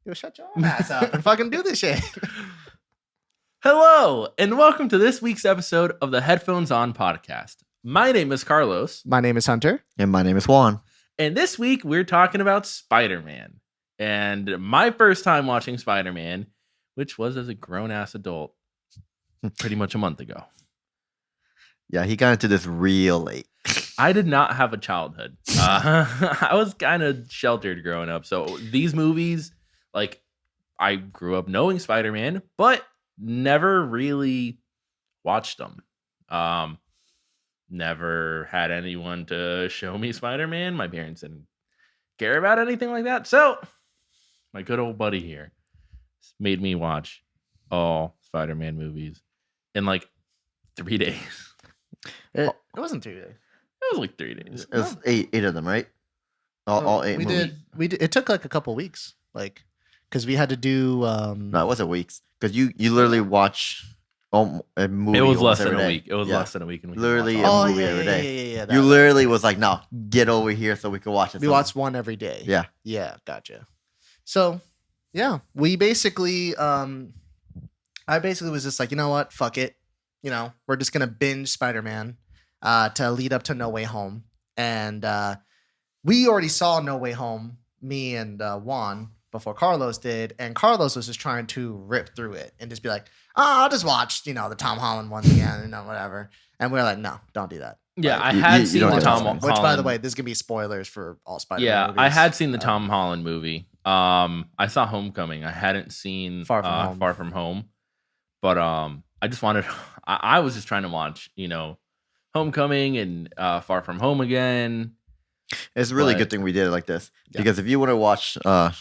Yo, shut your own ass up and fucking do this shit. Hello, and welcome to this week's episode of the Headphones On podcast. My name is Carlos. My name is Hunter. And my name is Juan. And this week we're talking about Spider-Man. And my first time watching Spider-Man, which was as a grown-ass adult pretty much a month ago. Yeah, he got into this real late. I did not have a childhood. I was kind of sheltered growing up. So these movies, like, I grew up knowing Spider-Man, but never really watched them. Never had anyone to show me Spider-Man. My parents didn't care about anything like that. So my good old buddy here made me watch all Spider-Man movies in like 3 days. It wasn't 2 days. It was like 3 days. It was eight of them, right? All eight we movies. did. It took like a couple weeks, like, because we had to do. No, it wasn't weeks. Because you literally watch a movie. It was almost less than every a day. week. It was Yeah. less than a week. And we could Literally watch all a of movie them. every day. Yeah. You literally was like, no, get over here so we can watch it. We watched one every day. Yeah. Yeah, gotcha. So, yeah, we basically, I basically was just like, you know what, fuck it. You know, we're just gonna binge Spider-Man to lead up to No Way Home, and we already saw No Way Home, me and Juan, before Carlos did, and Carlos was just trying to rip through it and just be like, oh, I'll just watch, the Tom Holland ones again, whatever. And we are like, no, don't do that. Yeah, Like, I had you seen don't the get Tom that. Holland. which, by the way, this is gonna be spoilers for all Spider-Man Yeah, movies. I had seen the Tom Holland movie. I saw Homecoming. I hadn't seen Far From Home. Far From Home. But I just wanted I was just trying to watch, Homecoming and Far From Home again. It's a really But- good thing we did it like this. Yeah. Because if you would have watched Yeah.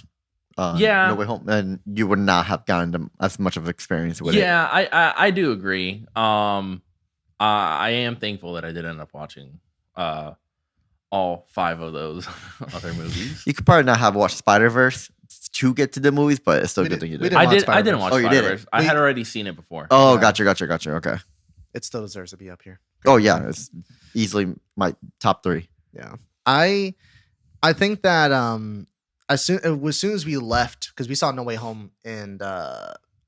No Way Home, then you would not have gotten as much of an experience with Yeah, I do agree. I am thankful that I did end up watching all 5 of those other movies. it. You could probably not have watched Spider-Verse to get to the movies, but it's still a We good did- thing you we did. didn't watch I Spider-Verse. didn't watch Oh, you did it? Spider-Verse. I had already seen it before. Oh, Yeah. gotcha. Okay. It still deserves to be up here. Oh, yeah. It's easily my top 3. Yeah, I think that as soon as we left, because we saw No Way Home in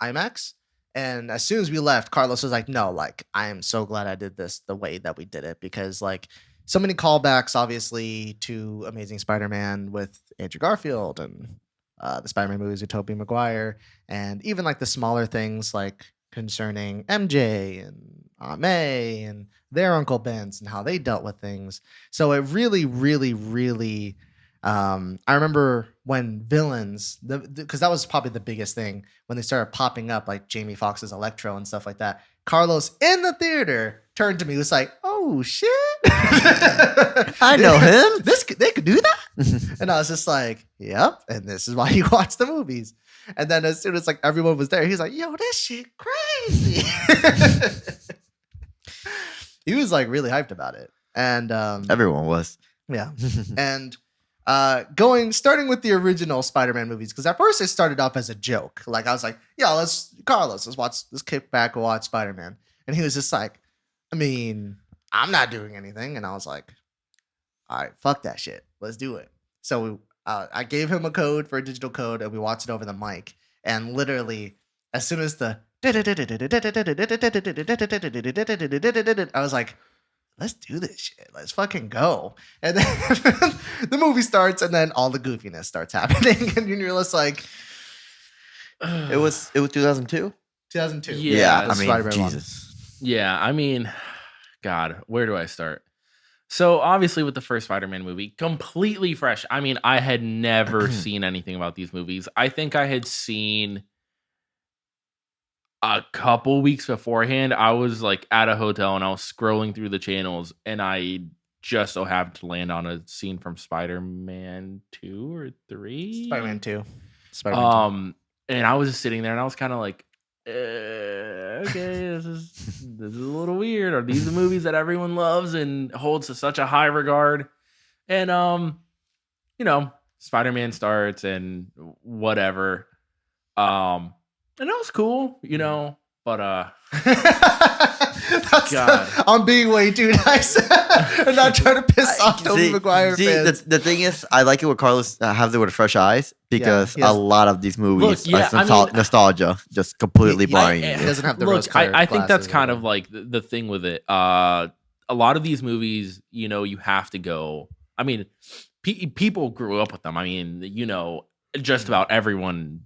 IMAX, and as soon as we left, Carlos was like, "No, like I am so glad I did this the way that we did it, because like so many callbacks, obviously, to Amazing Spider-Man with Andrew Garfield and the Spider-Man movies with Tobey Maguire, and even like the smaller things like concerning MJ and Aunt May and their Uncle Ben's and how they dealt with things. So it really, really, really. I remember when villains, because that was probably the biggest thing when they started popping up, like Jamie Foxx's Electro and stuff like that. Carlos in the theater turned to me, was like, "Oh shit, I know him." They could do that." And I was just like, "Yep." And this is why you watch the movies. And then as soon as like everyone was there, he's like, "Yo, this shit crazy." He was like really hyped about it. And Everyone was. yeah. And starting with the original Spider-Man movies, because at first it started off as a joke. Like I was like, "Yo, let's kick back and watch Spider-Man." And he was just like, "I mean, I'm not doing anything." And I was like, "All right, fuck that shit. Let's do it." So I gave him a code for a digital code, and we watched it over the mic. And literally, as soon as the I was like, "Let's do this shit. Let's fucking go." And then the movie starts, and then all the goofiness starts happening, and you're just like, It was 2002. 2002. Yeah, the I mean, Spider-Man one. Jesus. Yeah, I mean, God, where do I start? So obviously with the first Spider-Man movie, completely fresh. I mean, I had never seen anything about these movies. I think I had seen a couple weeks beforehand. I was like at a hotel and I was scrolling through the channels, and I just so happened to land on a scene from Spider-Man 2 or 3. Spider-Man 2. Spider-Man 2. And I was just sitting there and I was kind of like, okay, this is a little weird. Are these the movies that everyone loves and holds to such a high regard? And Spider-Man starts and whatever. And that was cool, but God. I'm being way too nice. I'm not trying to piss off Tobey Maguire fans. The thing is, I like it with Carlos has it with fresh eyes because he has- a lot of these movies Look, yeah, are I mean- nostalgia, just completely blinding He you. doesn't have the Look, rose-colored I think that's glasses or kind of whatever. like the thing with it. A lot of these movies, you have to go. I mean, people grew up with them. I mean, just about everyone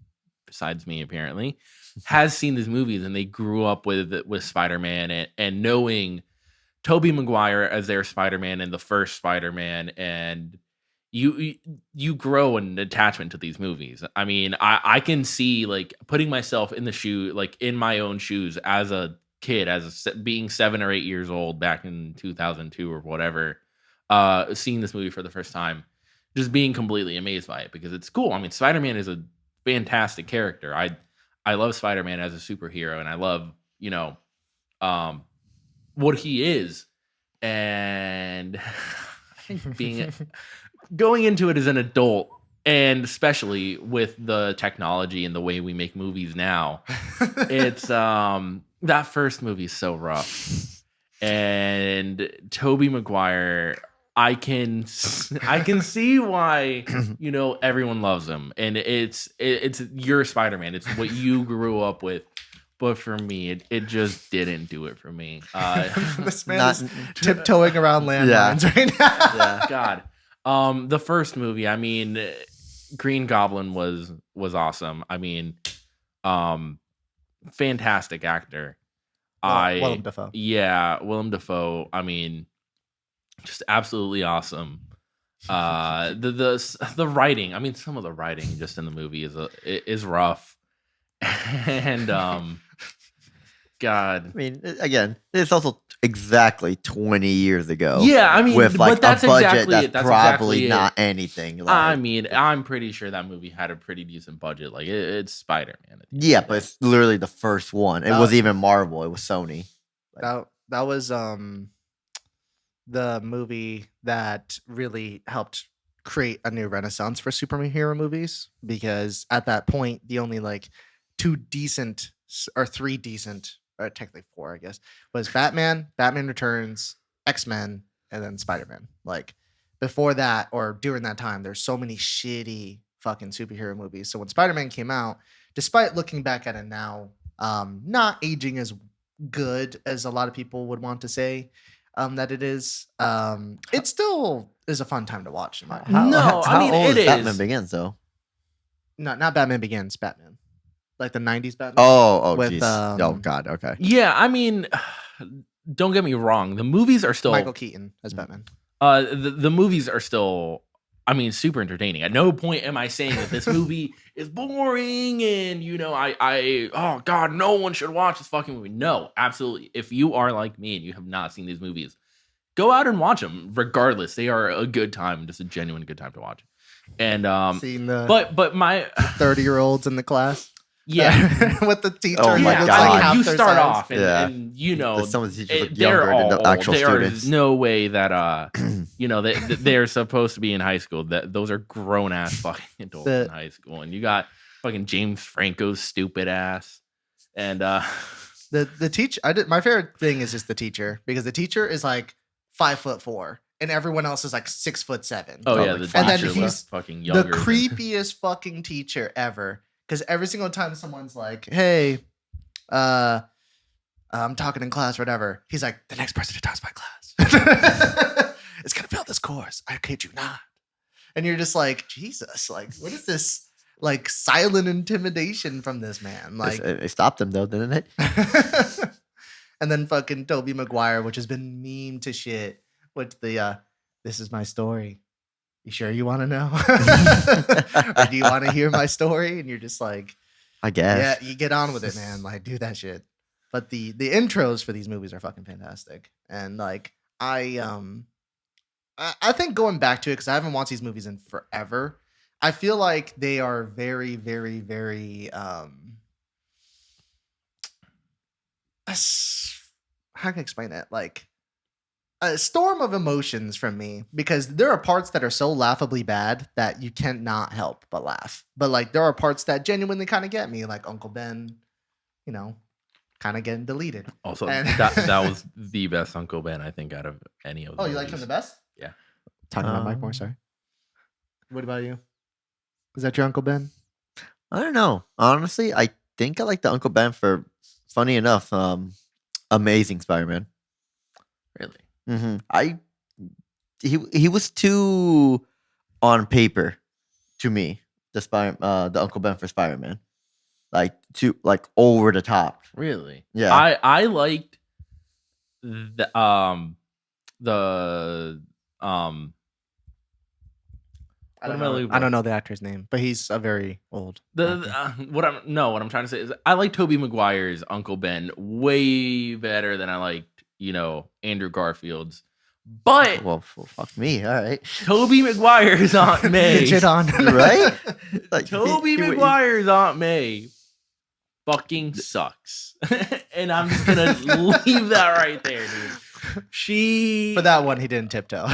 besides me apparently has seen these movies, and they grew up with Spider-Man and knowing Tobey Maguire as their Spider-Man and the first Spider-Man, and you grow an attachment to these movies. I mean, I can see like putting myself in the shoe, like in my own shoes as a kid, being 7 or 8 years old back in 2002 or whatever, seeing this movie for the first time, just being completely amazed by it because it's cool. I mean, Spider-Man is a fantastic character. I love Spider-Man as a superhero, and I love um, what he is, and being going into it as an adult, and especially with the technology and the way we make movies now, it's that first movie is so rough, and Tobey Maguire, I can see why everyone loves him, and it's your Spider-Man. It's what you grew up with. But for me, it just didn't do it for me. This man Not- is tiptoeing around landmines right now. Yeah. God. The first movie, I mean, Green Goblin was awesome. I mean, fantastic actor. Willem Dafoe. Yeah, Willem Dafoe. I mean, just absolutely awesome. The writing. I mean, some of the writing just in the movie is rough, and God. I mean, again, it's also exactly 20 years ago. Yeah, I mean, with like but that's a budget exactly that's it. That's probably exactly not it. anything. Like, I mean, I'm pretty sure that movie had a pretty decent budget. Like it's Spider-Man. yeah, but it's literally the first one. It wasn't even Marvel. It was Sony. That was the movie that really helped create a new renaissance for superhero movies, because at that point the only like 2 decent or 3 decent, or technically 4 I guess, was Batman Returns, X-Men, and then Spider-Man. Like before that or during that time there's so many shitty fucking superhero movies. So when Spider-Man came out, despite looking back at it now, not aging as good as a lot of people would want to say that it is, it still is a fun time to watch in my opinion. No, I mean, old it is Batman is. Begins though. Not Batman Begins, Batman, like the 90s Batman. Oh, with, jeez. Oh God. Okay. Yeah, I mean, don't get me wrong. The movies are still Michael Keaton as Batman. the movies are still, I mean, super entertaining. At no point am I saying that this movie is boring and I oh God, no one should watch this fucking movie. No, absolutely. If you are like me and you have not seen these movies, go out and watch them. Regardless, they are a good time, just a genuine good time to watch. And Seeing the but my 30-year-olds in the class. yeah. With the teacher. Oh who my looks God. like I half mean, you their start size. off and, Yeah. and Some of the teachers look they're younger than the all actual old. students. There is no way that they're supposed to be in high school. That those are grown ass fucking adults in high school, and you got fucking James Franco's stupid ass, and The teacher. My favorite thing is just the teacher, because the teacher is like 5'4" and everyone else is like 6'7". oh yeah, like the five. And then teacher he's was fucking The younger. than- creepiest fucking teacher ever. Because every single time someone's like, "Hey, I'm talking in class," or whatever, he's like, "The next person who talks my class is gonna fail this course. I kid you not." And you're just like, Jesus, like, what is this like silent intimidation from this man? Like, It stopped them though, didn't it? and then fucking Tobey Maguire, which has been meme to shit, with the "This is my story. You sure you want to know? Or do you want to hear my story?" And you're just like, I guess. yeah, you get on with it, man. Like, do that shit. But the intros for these movies are fucking fantastic. And like, I think going back to it, because I haven't watched these movies in forever, I feel like they are very, very, very how can I explain it? Like a storm of emotions from me, because there are parts that are so laughably bad that you cannot help but laugh. But like there are parts that genuinely kind of get me, like Uncle Ben, kind of getting deleted. Also, And- that was the best Uncle Ben I think out of any of the Oh, you like him movies. the best? Yeah. Talking about Mike more, sorry. What about you? Is that your Uncle Ben? I don't know. Honestly, I think I like the Uncle Ben for, funny enough, Amazing Spider-Man. Really? He was too on paper to me. The Uncle Ben for Spider-Man, like too over the top. Really? Yeah. I liked the I What don't am I know. looking I for? don't know the actor's name, but he's a very old. actor. what I'm trying to say is I like Tobey Maguire's Uncle Ben way better than I liked Andrew Garfield's. But Well, fuck me. All right. Tobey Maguire's Aunt May, Shit on. Right? Like, Tobey Maguire's Aunt May fucking sucks. And I'm just gonna leave that right there, dude. She For that one, he didn't tiptoe.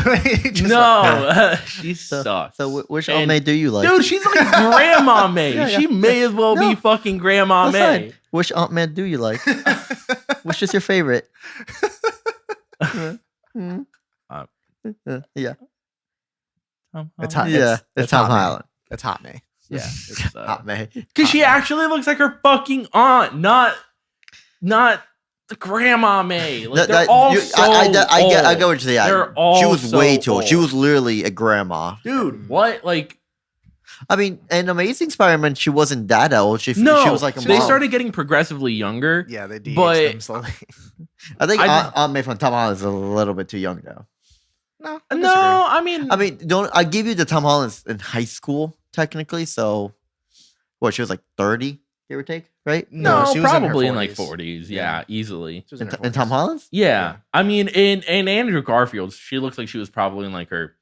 she sucks. So which And- Aunt May do you like? Dude, she's like Grandma May. Yeah, yeah. She may as well No, be fucking Grandma That's May. fine. Which Aunt May do you like? Which is your favorite? Hmm? Yeah. It's hot. Yeah. It's Tom Hot May. Holland. It's Hot May. Yeah, it's, Aunt May. because she actually looks like her fucking aunt, not the Grandma May. Like they're all so I get what old. you're saying. They're all She was way so too old. She old. was literally a grandma. Dude, what? Like I mean, in Amazing Spider-Man, she wasn't that old. She was like a they mom. started getting progressively younger. Yeah, they de But- them slowly. I think I Aunt May from Tom Holland is a little bit too young though. No, No, I mean, I mean, don't I give you the Tom Holland's in high school technically? So, what she was like 30, give or take, right? no, she was probably in, in her like 40s. Yeah, easily. She was in her In Tom 40s. Holland's? Yeah. Yeah. I mean, in Andrew Garfield, she looks like she was probably in like her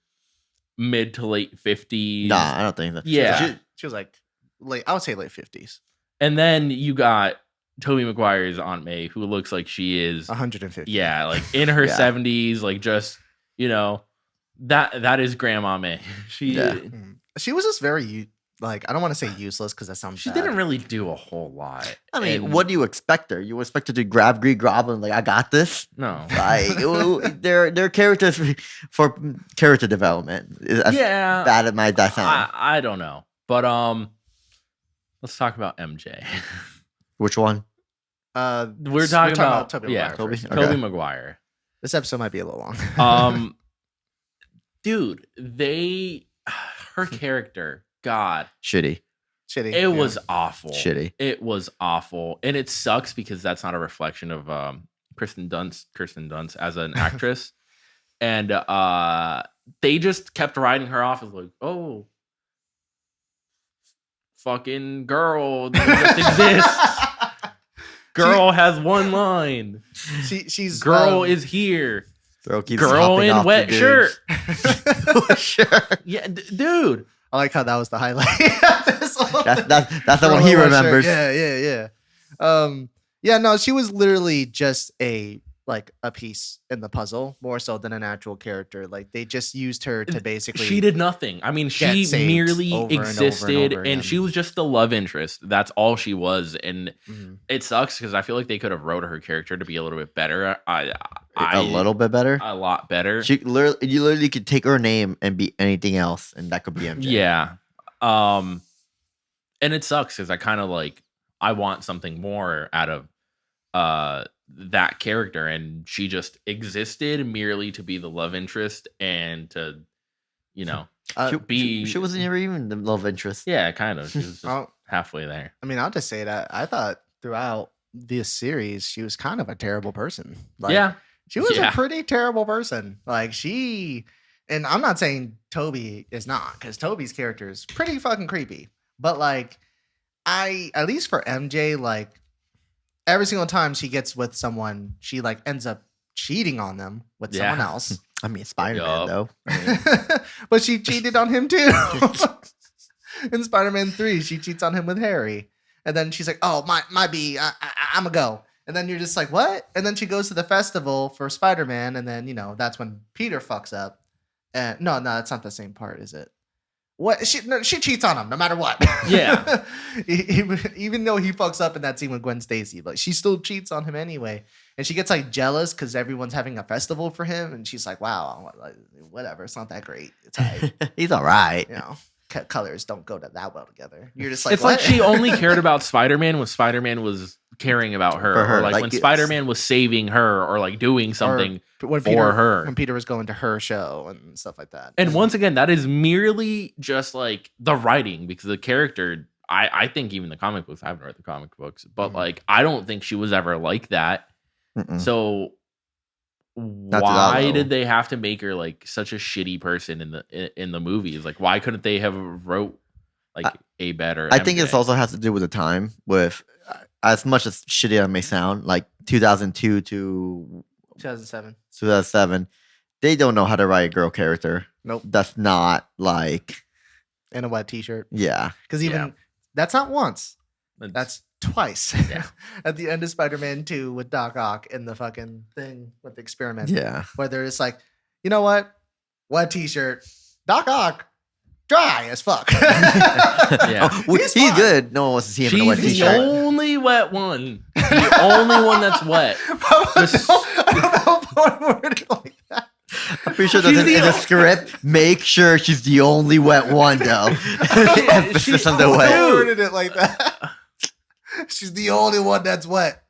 mid to late 50s. Nah, I don't think that. Yeah. She was like late. I would say late 50s. And then you got Tobey Maguire's Aunt May, who looks like she is, 150. yeah, like in her Yeah. 70s, like just, that is Grandma May. She Yeah. She was just very I don't want to say useless because that sounds. she bad. didn't really do a whole lot. I mean, And- what do you expect her? You expect her to grab Green Goblin like I got this? No. Like they're characters for character development. As Yeah. bad as that sound. I don't know. But let's talk about MJ. Which one? We're talking about Tobey yeah, Maguire Tobey? first. Okay. Tobey Maguire. This episode might be a little long. Dude, her character, God, Shitty. Shitty. it was awful. Shitty. It was awful, and it sucks because that's not a reflection of Kirsten Dunst as an actress, and they just kept writing her off as like, oh, fucking girl that just exists. Girl has one line. She's Girl is here. Girl keeps Girl hopping in off wet the shirt. dudes. Sure. Yeah, dude. I like how that was the highlight. of this whole That's thing. the Girl one he in white shirt. remembers. Yeah. Yeah, no, she was literally just a piece in the puzzle, more so than an actual character. Like they just used her to basically. She did nothing. I mean, get she saved merely over and over and existed, over and again. she was just the love interest. That's all she was, and Mhm. it sucks because I feel like they could have wrote her character to be a little bit better. A little bit better. a lot better. You literally could take her name and be anything else, and that could be MJ. Yeah. And it sucks because I kind of I want something more out of that character, and she just existed merely to be the love interest and to be She wasn't even the love interest. yeah, kind of. She was just Oh, halfway there. I mean, I'll just say that I thought throughout this series she was kind of a terrible person. Yeah. She was Yeah. a pretty terrible person. And I'm not saying Toby is not, because Toby's character is pretty fucking creepy. But at least for MJ, every single time she gets with someone, she ends up cheating on them with someone Yeah. else. I mean, Spider-Man Yup. though. I mean, But she cheated on him too. In Spider-Man 3, she cheats on him with Harry. And then she's like, oh, might be, I'm gonna go. And then you're just like, what? And then she goes to the festival for Spider-Man. And then, that's when Peter fucks up. No, that's not the same part, is it? what she cheats on him no matter what. Yeah. Even though he fucks up in that scene with Gwen Stacy, but she still cheats on him anyway. And she gets like jealous because everyone's having a festival for him, and she's like, "Wow, like, whatever, it's not that great. It's alright." He's all right. You know, colors don't go that well together. You're just like, It's like what? she only cared about Spider-Man when Spider-Man was caring about her, For her, or like like, when it's- Spider-Man was saving her, or like doing something when for her. when Peter was going to her show and stuff like that. And once again, that is merely just like the writing, because the character, I think even the comic books, I haven't read the comic books, but Mhm. like I don't think she was ever like that. Mm-mm. So to that why level. did they have to make her like such a shitty person in the movies? Like, why couldn't they have wrote like a better? I think MJ? this also has to do with the time. With as much as shitty as it may sound, like 2002 to 2007. 2007, they don't know how to write a girl character. Nope. That's not like, In a wet T-shirt. yeah. Because even Yeah. that's not once. That's- That's twice. Yeah. At the end of Spider-Man 2 with Doc Ock and the fucking thing with the experiment. Yeah. Where they're just like, you know what? Wet T-shirt. Doc Ock. Dry as fuck. Yeah. Oh, He's he's fine. good. No one wants to see him in a She's wet the t-shirt. only wet one. The only one that's wet. I don't know if I would word it like that. I'm pretty sure She's that's in the the only- script. Make sure she's the only wet one, though. Emphasis on the I wet. worded it like that. She's the only one that's wet.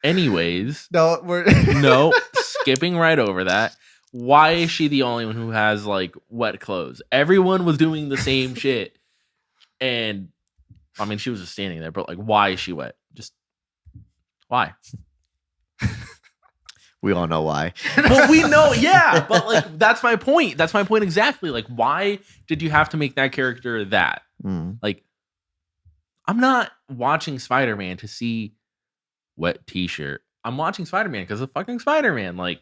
Anyways, No, we're no, skipping right over that. Why is she the only one who has like wet clothes? Everyone was doing the same shit. And I mean, she was just standing there, but like, why is she wet? Just why? We all know why. Well, we know, yeah, but like, that's my point. That's my point exactly. Like, why did you have to make that character that? Mm. Like, I'm not watching Spider-Man to see wet t-shirt. I'm watching Spider-Man because of fucking Spider-Man. Like,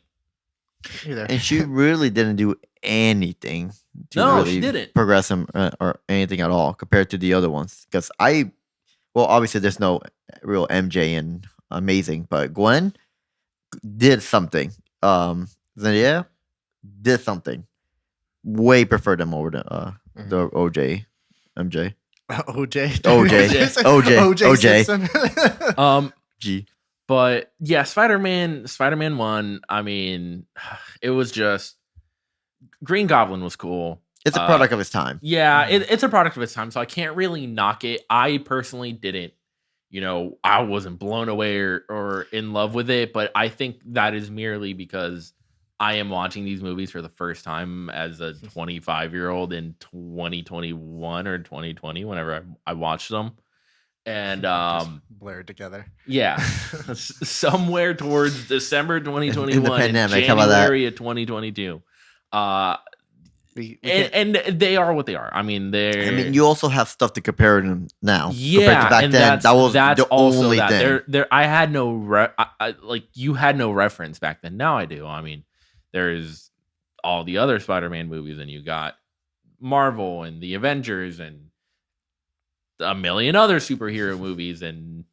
either. And she really didn't do anything to No, really she didn't. progress him or anything at all compared to the other ones. Because obviously there's no real MJ and Amazing, but Gwen did something. Zendaya did something. Way prefer them over the OJ, MJ. OJ. OJ. OJ. um, G. but yeah, Spider-Man 1, I mean, it was just Green Goblin was cool. It's a product of its time. Yeah, it's a product of its time, so I can't really knock it. I personally didn't, I wasn't blown away or in love with it, but I think that is merely because I am watching these movies for the first time as a 25-year-old in 2021 or 2020, whenever I watched them. And Just blurred together. yeah, somewhere towards December 2021 In the pandemic, how and about that? January of 2022. We can't- And they are what they are. I mean, they're. I mean, you also have stuff to compare them now. compared Yeah, to back and then. That was that's the also only that. thing. There, I had no like you had no reference back then. Now I do. I mean, there's all the other Spider-Man movies, and you got Marvel and the Avengers and a million other superhero movies and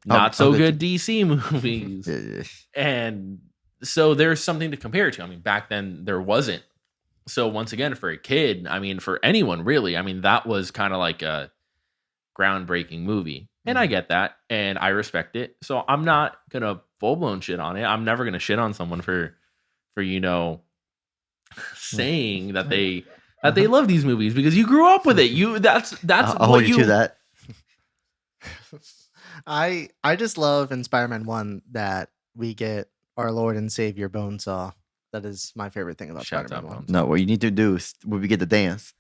not so good DC movies. Yeah. And so there's something to compare it to. I mean, back then there wasn't. So once again, for a kid, I mean, for anyone really, I mean, that was kind of like a groundbreaking movie. And I get that. And I respect it. So I'm not going to full blown shit on it. I'm never going to shit on someone for, saying that they love these movies because you grew up with it. That's I'll what hold you to that. I just love in Spider-Man 1 that we get our Lord and Savior Bonesaw. That is my favorite thing about Shouts Spider-Man out 1. No, what you need to do is when we get the dance.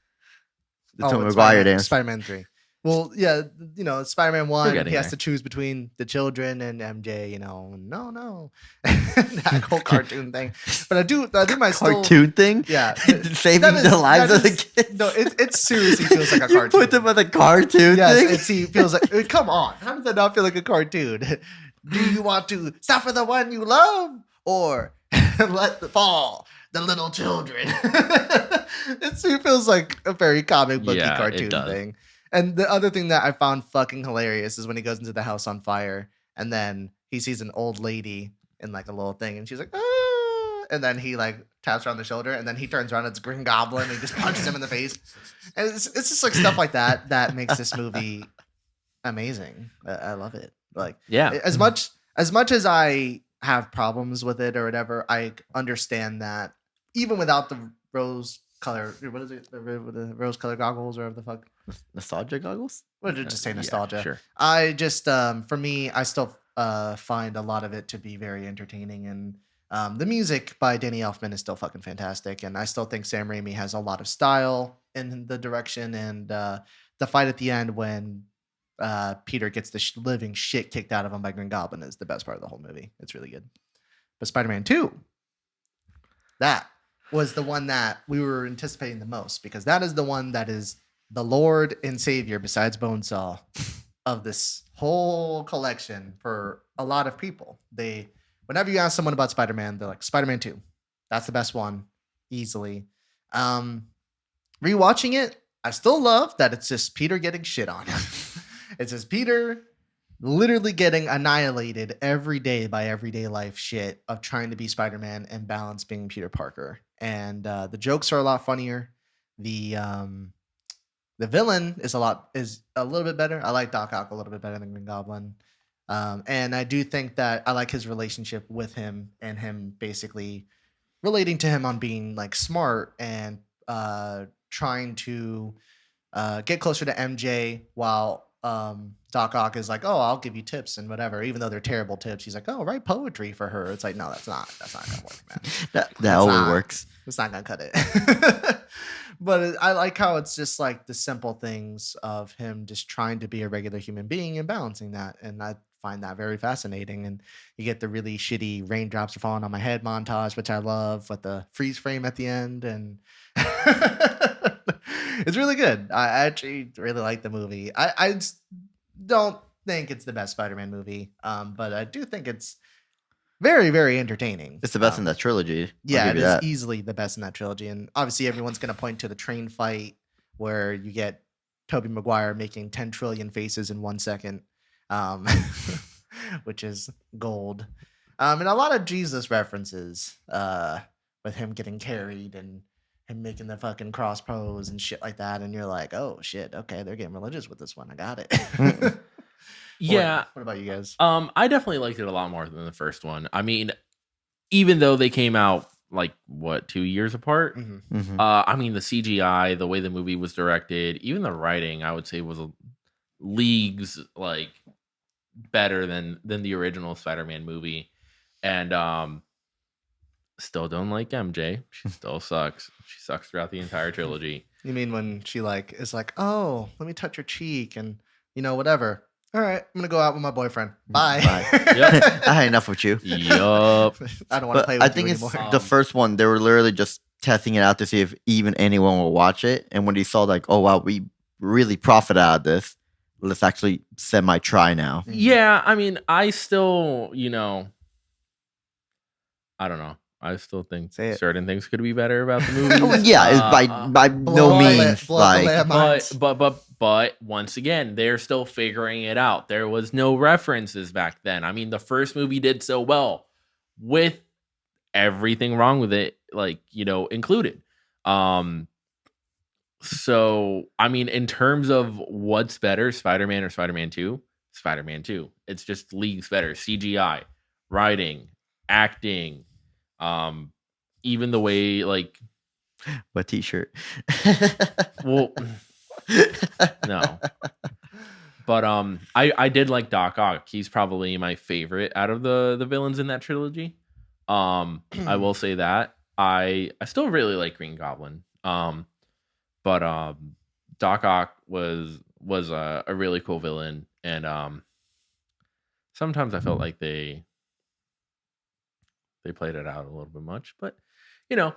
The Oh, Tom it's Maguire Spider-Man, dance. Spider-Man 3. Well, yeah, Spider-Man 1, getting he has there. to choose between the children and MJ, no. That whole cartoon thing. But I do my still, Cartoon thing? yeah. Saving That is- the lives that of the is- kids. No, it seriously feels like a You cartoon. put them on the cartoon Yes, thing? it feels like, come on. How does that not feel like a cartoon? Do you want to suffer the one you love or let fall the little children? It feels like a very comic booky Yeah, it cartoon does. thing. And the other thing that I found fucking hilarious is when he goes into the house on fire and then he sees an old lady in like a little thing and she's like, ah, and then he like taps her on the shoulder, and then he turns around, it's Green Goblin, and he just punches him in the face. And it's just like stuff like that that makes this movie amazing. I love it. Like Yeah. as much as I have problems with it or whatever, I understand that even without the rose color, what is it? The rose color goggles or whatever the fuck. Nostalgia goggles. What did just say Yeah, nostalgia? sure. I just for me, I still find a lot of it to be very entertaining, and the music by Danny Elfman is still fucking fantastic, and I still think Sam Raimi has a lot of style in the direction, and the fight at the end when Peter gets the living shit kicked out of him by Green Goblin is the best part of the whole movie. It's really good. But Spider-Man 2, that was the one that we were anticipating the most, because that is the one that is the Lord and Savior, besides Bonesaw, of this whole collection for a lot of people. Whenever you ask someone about Spider-Man, they're like, Spider-Man 2. That's the best one, easily. Rewatching it, I still love that it's just Peter getting shit on. It's just Peter literally getting annihilated every day by everyday life shit of trying to be Spider-Man and balance being Peter Parker. And the jokes are a lot funnier. The villain is a little bit better. I like Doc Ock a little bit better than Green Goblin. And I do think that I like his relationship with him, and him basically relating to him on being like smart and trying to get closer to MJ, while Doc Ock is like, oh, I'll give you tips and whatever, even though they're terrible tips. He's like, oh, write poetry for her. It's like, no, that's not gonna work, man. That always works. It's not gonna cut it. But I like how it's just like the simple things of him just trying to be a regular human being and balancing that, and I find that very fascinating. And you get the really shitty raindrops are falling on my head montage, which I love, with the freeze frame at the end, and it's really good. I actually really like the movie. I just don't think it's the best Spider-Man movie, but I do think it's very, very entertaining. It's the best in that trilogy. I'll Yeah, give it you is that. easily the best in that trilogy. And obviously everyone's going to point to the train fight where you get Tobey Maguire making 10 trillion faces in 1 second, which is gold. And a lot of Jesus references with him getting carried and him making the fucking cross pose and shit like that. And you're like, oh, shit. Okay, they're getting religious with this one. I got it. Yeah. What about you guys? I definitely liked it a lot more than the first one. I mean, even though they came out like 2 years apart. Mhm. I mean, the CGI, the way the movie was directed, even the writing, I would say was leagues like better than the original Spider-Man movie. And still don't like MJ. She still sucks. She sucks throughout the entire trilogy. You mean when she like is like, oh, let me touch your cheek and whatever. All right, I'm gonna go out with my boyfriend. Bye. Yep. I had enough with you. Yup. I don't want to But play with I think you it's anymore. the first one. They were literally just testing it out to see if even anyone will watch it. And when they saw like, oh wow, we really profit out of this, let's actually semi-try now. Yeah, I mean, I still, I don't know. I still think Say it. certain things could be better about the movie. Well, yeah, it's by no Blow means blow up the like landmines. But once again, they're still figuring it out. There was no references back then. I mean, the first movie did so well with everything wrong with it, like, included. So I mean, in terms of what's better, Spider-Man or Spider-Man 2? Spider-Man 2. It's just leagues better. CGI, writing, acting, even the way like what t-shirt. well no. But I did like Doc Ock. He's probably my favorite out of the villains in that trilogy. I will say that. I still really like Green Goblin. But Doc Ock was a really cool villain, and sometimes I felt like they played it out a little bit much, but I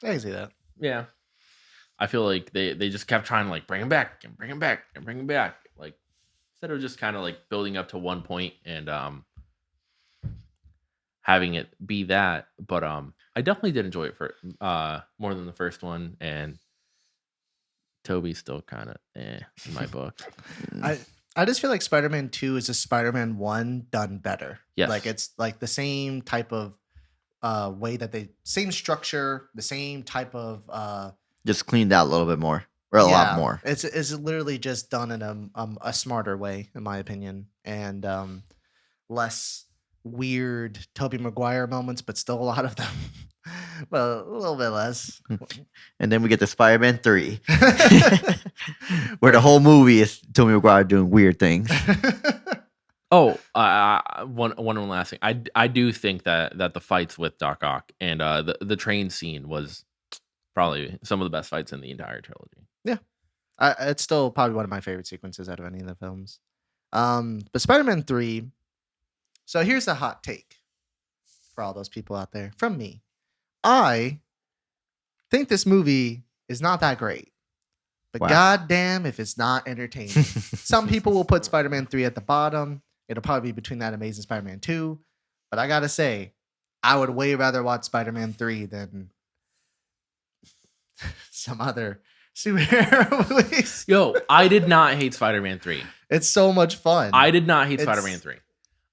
can see that. yeah. I feel like they just kept trying to like bring him back and bring him back and bring him back, like instead of just kind of like building up to one point and having it be that. But I definitely did enjoy it for more than the first one, and Toby's still kind of in my book. I just feel like Spider-Man 2 is a Spider-Man 1 done better. Yes. Like it's like the same type of way that same structure, the same type of Just cleaned out a little bit more, or a lot more. It's literally just done in a smarter way, in my opinion, and less weird Tobey Maguire moments, but still a lot of them. Well, a little bit less. And then we get to Spider-Man 3, where the whole movie is Tobey Maguire doing weird things. Oh, one last thing. I do think that the fights with Doc Ock and the train scene was probably some of the best fights in the entire trilogy. Yeah, it's still probably one of my favorite sequences out of any of the films. But Spider-Man 3. So here's a hot take for all those people out there from me. I think this movie is not that great, but goddamn if it's not entertaining. Some people will put Spider-Man 3 at the bottom. It'll probably be between that Amazing Spider-Man 2. But I gotta say, I would way rather watch Spider-Man 3 than some other superhero movies. Yo, I did not hate Spider-Man 3. It's so much fun. I did not hate Spider-Man 3.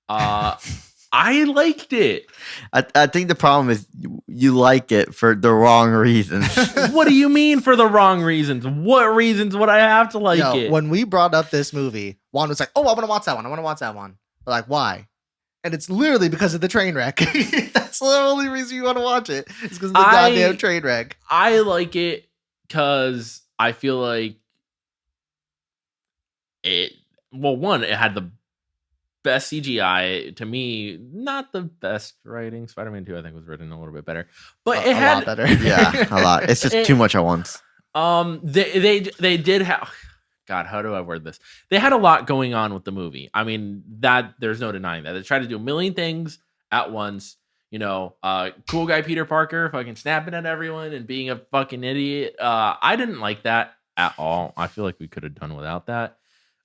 I liked it. I think the problem is you like it for the wrong reasons. What do you mean for the wrong reasons? What reasons would I have to like it? When we brought up this movie, Juan was like, "Oh, I want to watch that one. I want to watch that one." But like, why? And it's literally because of the train wreck. That's the only reason you want to watch it. It's because of the goddamn train wreck. I like it because I feel like it. Well, one, it had the best CGI. To me, not the best writing. Spider-Man 2, I think, was written a little bit better, but it had a lot better. Yeah, a lot. It's just too much at once. They did have. God, how do I word this? They had a lot going on with the movie. I mean, that there's no denying that. They tried to do a million things at once. You know, cool guy Peter Parker fucking snapping at everyone and being a fucking idiot. I didn't like that at all. I feel like we could have done without that.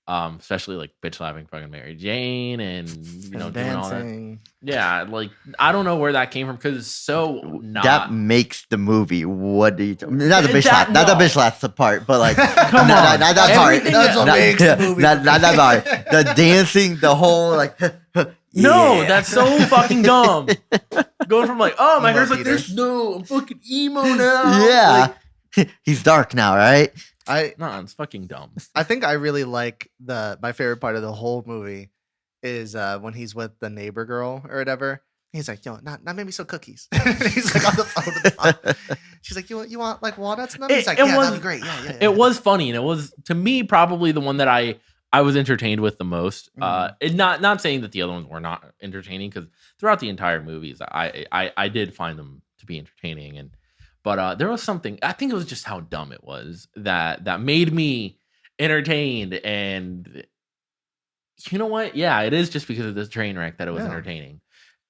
Especially like bitch slapping fucking Mary Jane and you know doing all that. Yeah, like I don't know where that came from because it's so not. That makes the movie. What do you? Not the bitch slap. Not the bitch slap part, but like come on, not that part. That's what makes the movie. Not that part. The dancing, the whole like. No, that's so fucking dumb. Going from like, oh, my hair's like Peter. this. No, I'm fucking emo now. Yeah, like, he's dark now, right? No, it's fucking dumb. I think I really like my favorite part of the whole movie is when he's with the neighbor girl or whatever. He's like, "Yo, not make me some cookies." He's like on the phone with the mom. She's like, "You want like walnuts in them?" He's like, "Yeah, that'd be great." Yeah. It was funny, and it was to me probably the one that I was entertained with the most. And not saying that the other ones were not entertaining because throughout the entire movies, I did find them to be entertaining But there was something, I think it was just how dumb it was that made me entertained. And you know what? Yeah, it is just because of this train wreck that it was entertaining.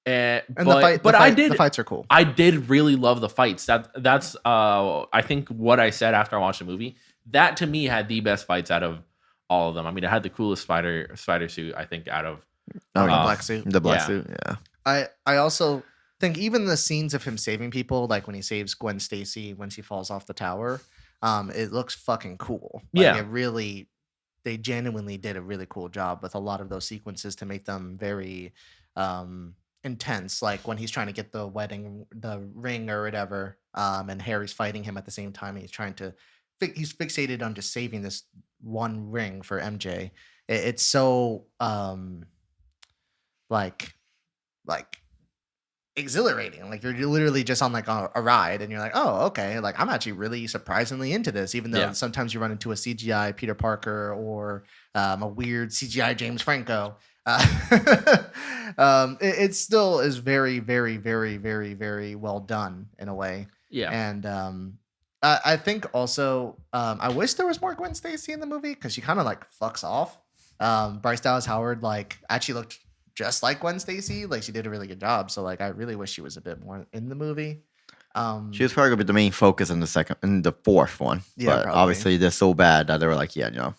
The fights are cool. I did really love the fights. That's I think what I said after I watched the movie. That to me had the best fights out of all of them. I mean, it had the coolest spider suit, I think, out of the black suit. The black suit, yeah. I also think even the scenes of him saving people, like when he saves Gwen Stacy when she falls off the tower, it looks fucking cool. Like they genuinely did a really cool job with a lot of those sequences to make them very intense. Like when he's trying to get the ring or whatever, and Harry's fighting him at the same time. And he's trying to, he's fixated on just saving this one ring for MJ. It's so like exhilarating. Like you're literally just on like a ride and you're like, oh, okay, like I'm actually really surprisingly into this, even though sometimes you run into a CGI Peter Parker or a weird CGI James Franco. It still is very, very, very, very, very well done in a way. Yeah. And I think also I wish there was more Gwen Stacy in the movie because she kind of like fucks off. Bryce Dallas Howard like actually looked just like Gwen Stacy. Like she did a really good job. So like I really wish she was a bit more in the movie. She was probably gonna be the main focus in the fourth one. Yeah, but probably. obviously they're so bad that they were like, yeah, no.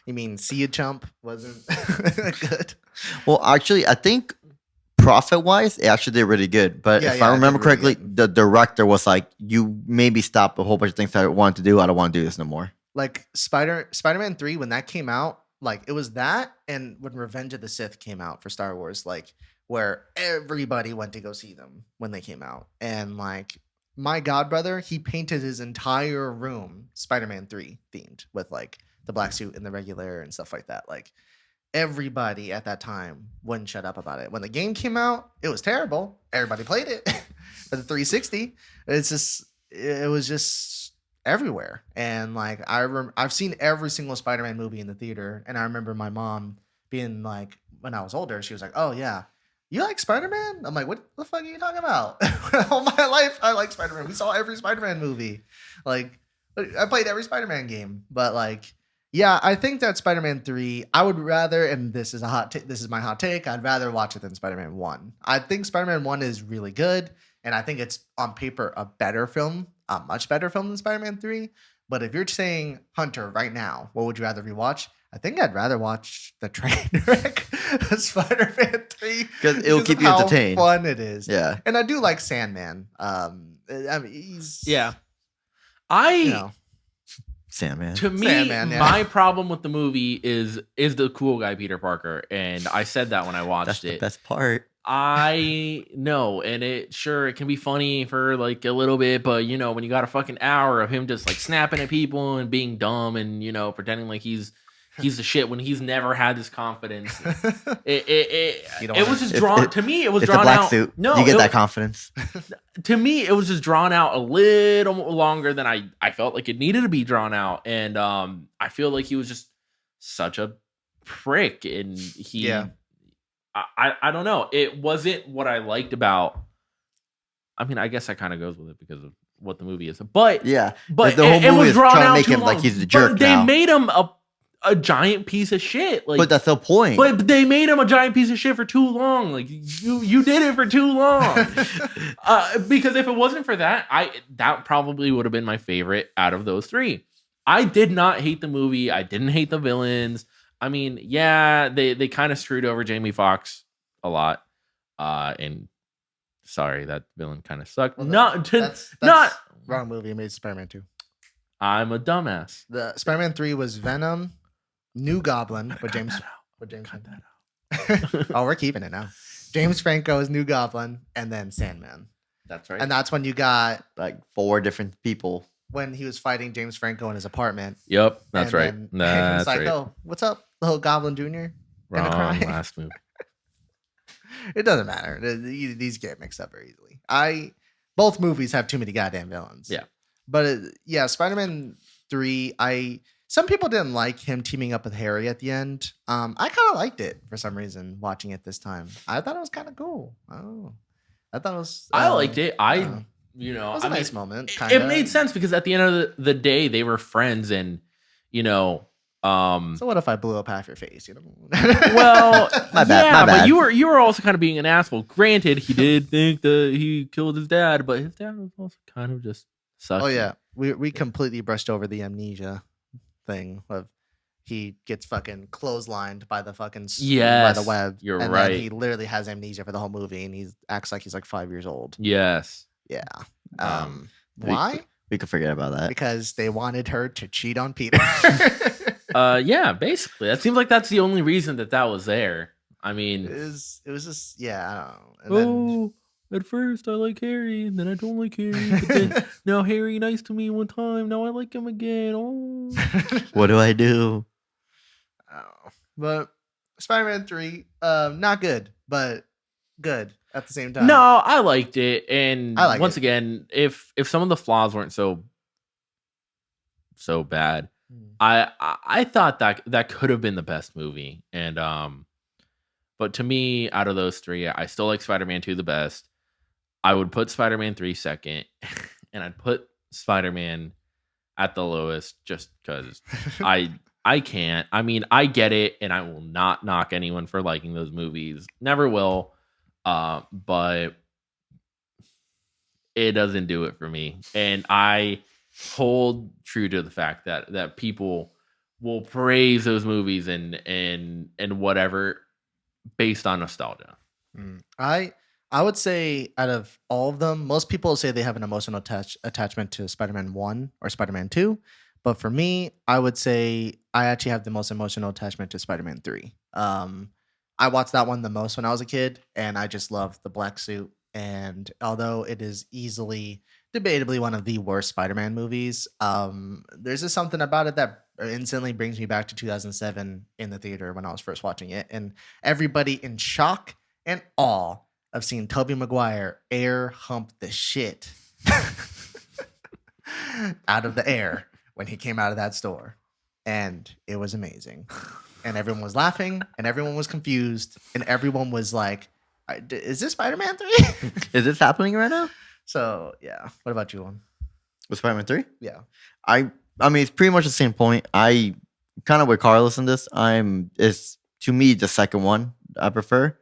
You mean See a Chump wasn't good? Well, actually, I think profit-wise, it actually did really good. But if I remember correctly, the director was like, you maybe stop a whole bunch of things that I wanted to do. I don't want to do this no more. Like Spider-Man 3, when that came out, like it was that, and when Revenge of the Sith came out for Star Wars, like where everybody went to go see them when they came out. And like my godbrother, he painted his entire room Spider-Man 3 themed with like the black suit and the regular and stuff like that. Like everybody at that time wouldn't shut up about it. When the game came out, it was terrible. Everybody played it. For the 360, it was just everywhere. And like I've seen every single Spider-Man movie in the theater, and I remember my mom being like, when I was older, she was like, "Oh yeah, you like Spider-Man?" I'm like, "What the fuck are you talking about?" All my life, I like Spider-Man. We saw every Spider-Man movie. Like, I played every Spider-Man game. But like, yeah, I think that Spider-Man 3, I would rather, and this is this is my hot take, I'd rather watch it than Spider-Man 1. I think Spider-Man 1 is really good, and I think it's on paper a better film, a much better film than Spider-Man 3. But if you're saying Hunter right now, what would you rather rewatch? I think I'd rather watch the train wreck of Spider-Man 3 because it'll keep of you how entertained. fun it is. Yeah. And I do like Sandman. I mean, he's Yeah. you know, Sandman. To me, Sandman, yeah. my problem with the movie is the cool guy Peter Parker, and I said that when I watched That's the it. best part. I know, and it can be funny for like a little bit, but you know, when you got a fucking hour of him just like snapping at people and being dumb and you know pretending like he's the shit when he's never had this confidence, it was just drawn to me. It was It's drawn a black out. suit. No, you get that confidence. To me, it was just drawn out a little longer than I felt like it needed to be drawn out, and I feel like he was just such a prick, and he. Yeah. I don't know. It wasn't what I liked about. I mean, I guess that kind of goes with it because of what the movie is. But Yeah, but the whole it movie was is drawn trying to out make too him like long. he's the jerk But they now. made him a giant piece of shit. Like, But that's the point. but they made him a giant piece of shit for too long. Like you did it for too long. Because if it wasn't for that, that probably would have been my favorite out of those three. I did not hate the movie. I didn't hate the villains. I mean, yeah, they kind of screwed over Jamie Foxx a lot. And sorry, that villain kind of sucked. Well, that's not wrong movie. It made Spider-Man 2. I'm a dumbass. The Spider-Man 3 was Venom, New Goblin, with James. Cut that out. Oh, we're keeping it now. James Franco is New Goblin, and then Sandman. That's right. And that's when you got like 4 different people. when he was fighting James Franco in his apartment. Yep, that's And right. then That's it's like, right. "Oh, what's up, little Goblin Jr.?" Gonna Wrong cry. last movie. It doesn't matter. These get mixed up very easily. Both movies have too many goddamn villains. Yeah. But yeah, Spider-Man 3, some people didn't like him teaming up with Harry at the end. I kind of liked it for some reason watching it this time. I thought it was kind of cool. Oh, I thought it was. I liked it. it was a I nice mean, moment. it Kinda. made sense because at the end of the day, they were friends, and you know, So what if I blew up half your face? You know. well, My bad, yeah, my but bad. you were also kind of being an asshole. Granted, he did think that he killed his dad, but his dad was also kind of just sucky. Oh yeah, we completely brushed over the amnesia thing of he gets fucking clotheslined by the fucking by the web. you're and right. Then he literally has amnesia for the whole movie, and he acts like he's like 5 years old. Yes. Yeah. We- Why? We could forget about that. Because they wanted her to cheat on Peter. Yeah, basically. That seems like that's the only reason that was there. I it mean, was just I don't know. And then, at first I like Harry, and then I don't like Harry. But then now Harry nice to me one time. Now I like him again. Oh. What do I do? I don't know. But Spider-Man 3, not good, but good at the same time. No, I liked it, and I like once it. again, if some of the flaws weren't so bad, Mm. I thought that could have been the best movie, and but to me, out of those three, I still like Spider-Man 2 the best. I would put Spider-Man 3 second, and I'd put Spider-Man at the lowest just because I can't. I mean, I get it, and I will not knock anyone for liking those movies. Never will. But it doesn't do it for me. And I hold true to the fact that people will praise those movies and whatever based on nostalgia. I would say out of all of them, most people say they have an emotional attachment to Spider-Man 1 or Spider-Man 2. But for me, I would say I actually have the most emotional attachment to Spider-Man 3. I watched that one the most when I was a kid, and I just loved the black suit. And although it is easily, debatably one of the worst Spider-Man movies, there's just something about it that instantly brings me back to 2007 in the theater when I was first watching it, and everybody in shock and awe of seeing Tobey Maguire air hump the shit out of the air when he came out of that store. And it was amazing. And everyone was laughing, and everyone was confused, and everyone was like, is this Spider-Man 3? Is this happening right now? So, yeah. What about you, one? With Spider-Man 3? Yeah. I mean, it's pretty much the same point. I kind of with Carlos in this. It's to me the second one I prefer.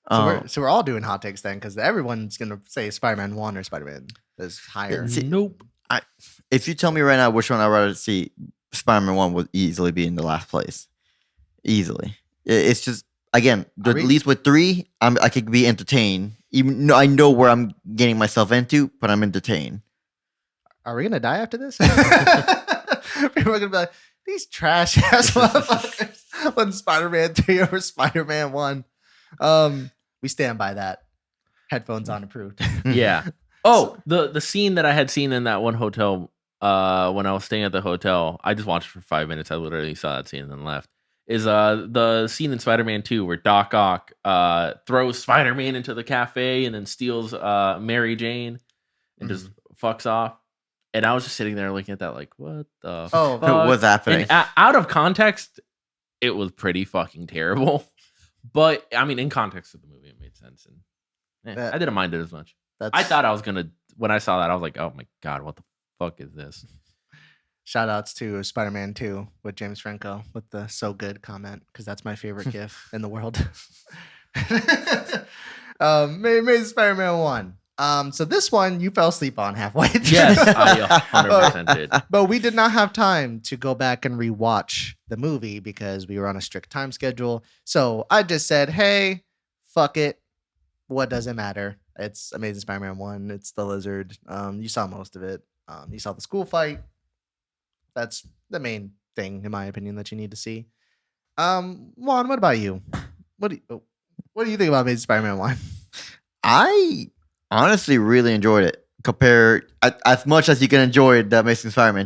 So we're all doing hot takes then, because everyone's gonna say Spider-Man 1 or Spider-Man is higher. Nope. If you tell me right now which one I'd rather see, Spider-Man 1 would easily be in the last place. Easily. It's just, again, at least with 3, I could be entertained. Even though I know where I'm getting myself into, but I'm entertained. Are we gonna die after this? People are gonna be like, these trash ass motherfuckers on Spider-Man 3 over Spider-Man 1. We stand by that. Headphones on approved. Yeah. Oh, the scene that I had seen in that one hotel when I was staying at the hotel, I just watched it for 5 minutes. I literally saw that scene and then left. Is the scene in Spider-Man 2 where Doc Ock throws Spider-Man into the cafe and then steals Mary Jane and just fucks off. And I was just sitting there looking at that like, what the fuck? What's happening? And out of context, it was pretty fucking terrible. But I mean, in context of the movie, it made sense. And I didn't mind it as much. I thought I was gonna, when I saw that, I was like, oh my God, what the fuck is this? Shout outs to Spider-Man 2 with James Franco with the so good comment, because that's my favorite GIF in the world. Maybe Spider-Man 1. So this one you fell asleep on halfway through. Yes, I 100% did. But we did not have time to go back and rewatch the movie because we were on a strict time schedule. So I just said, hey, fuck it. What does it matter? It's Amazing Spider-Man 1. It's the lizard. You saw most of it. You saw the school fight. That's the main thing, in my opinion, that you need to see. Juan, what about you? What do you think about Amazing Spider-Man 1? I honestly really enjoyed it. Compared as much as you can enjoy the Amazing Spider-Man,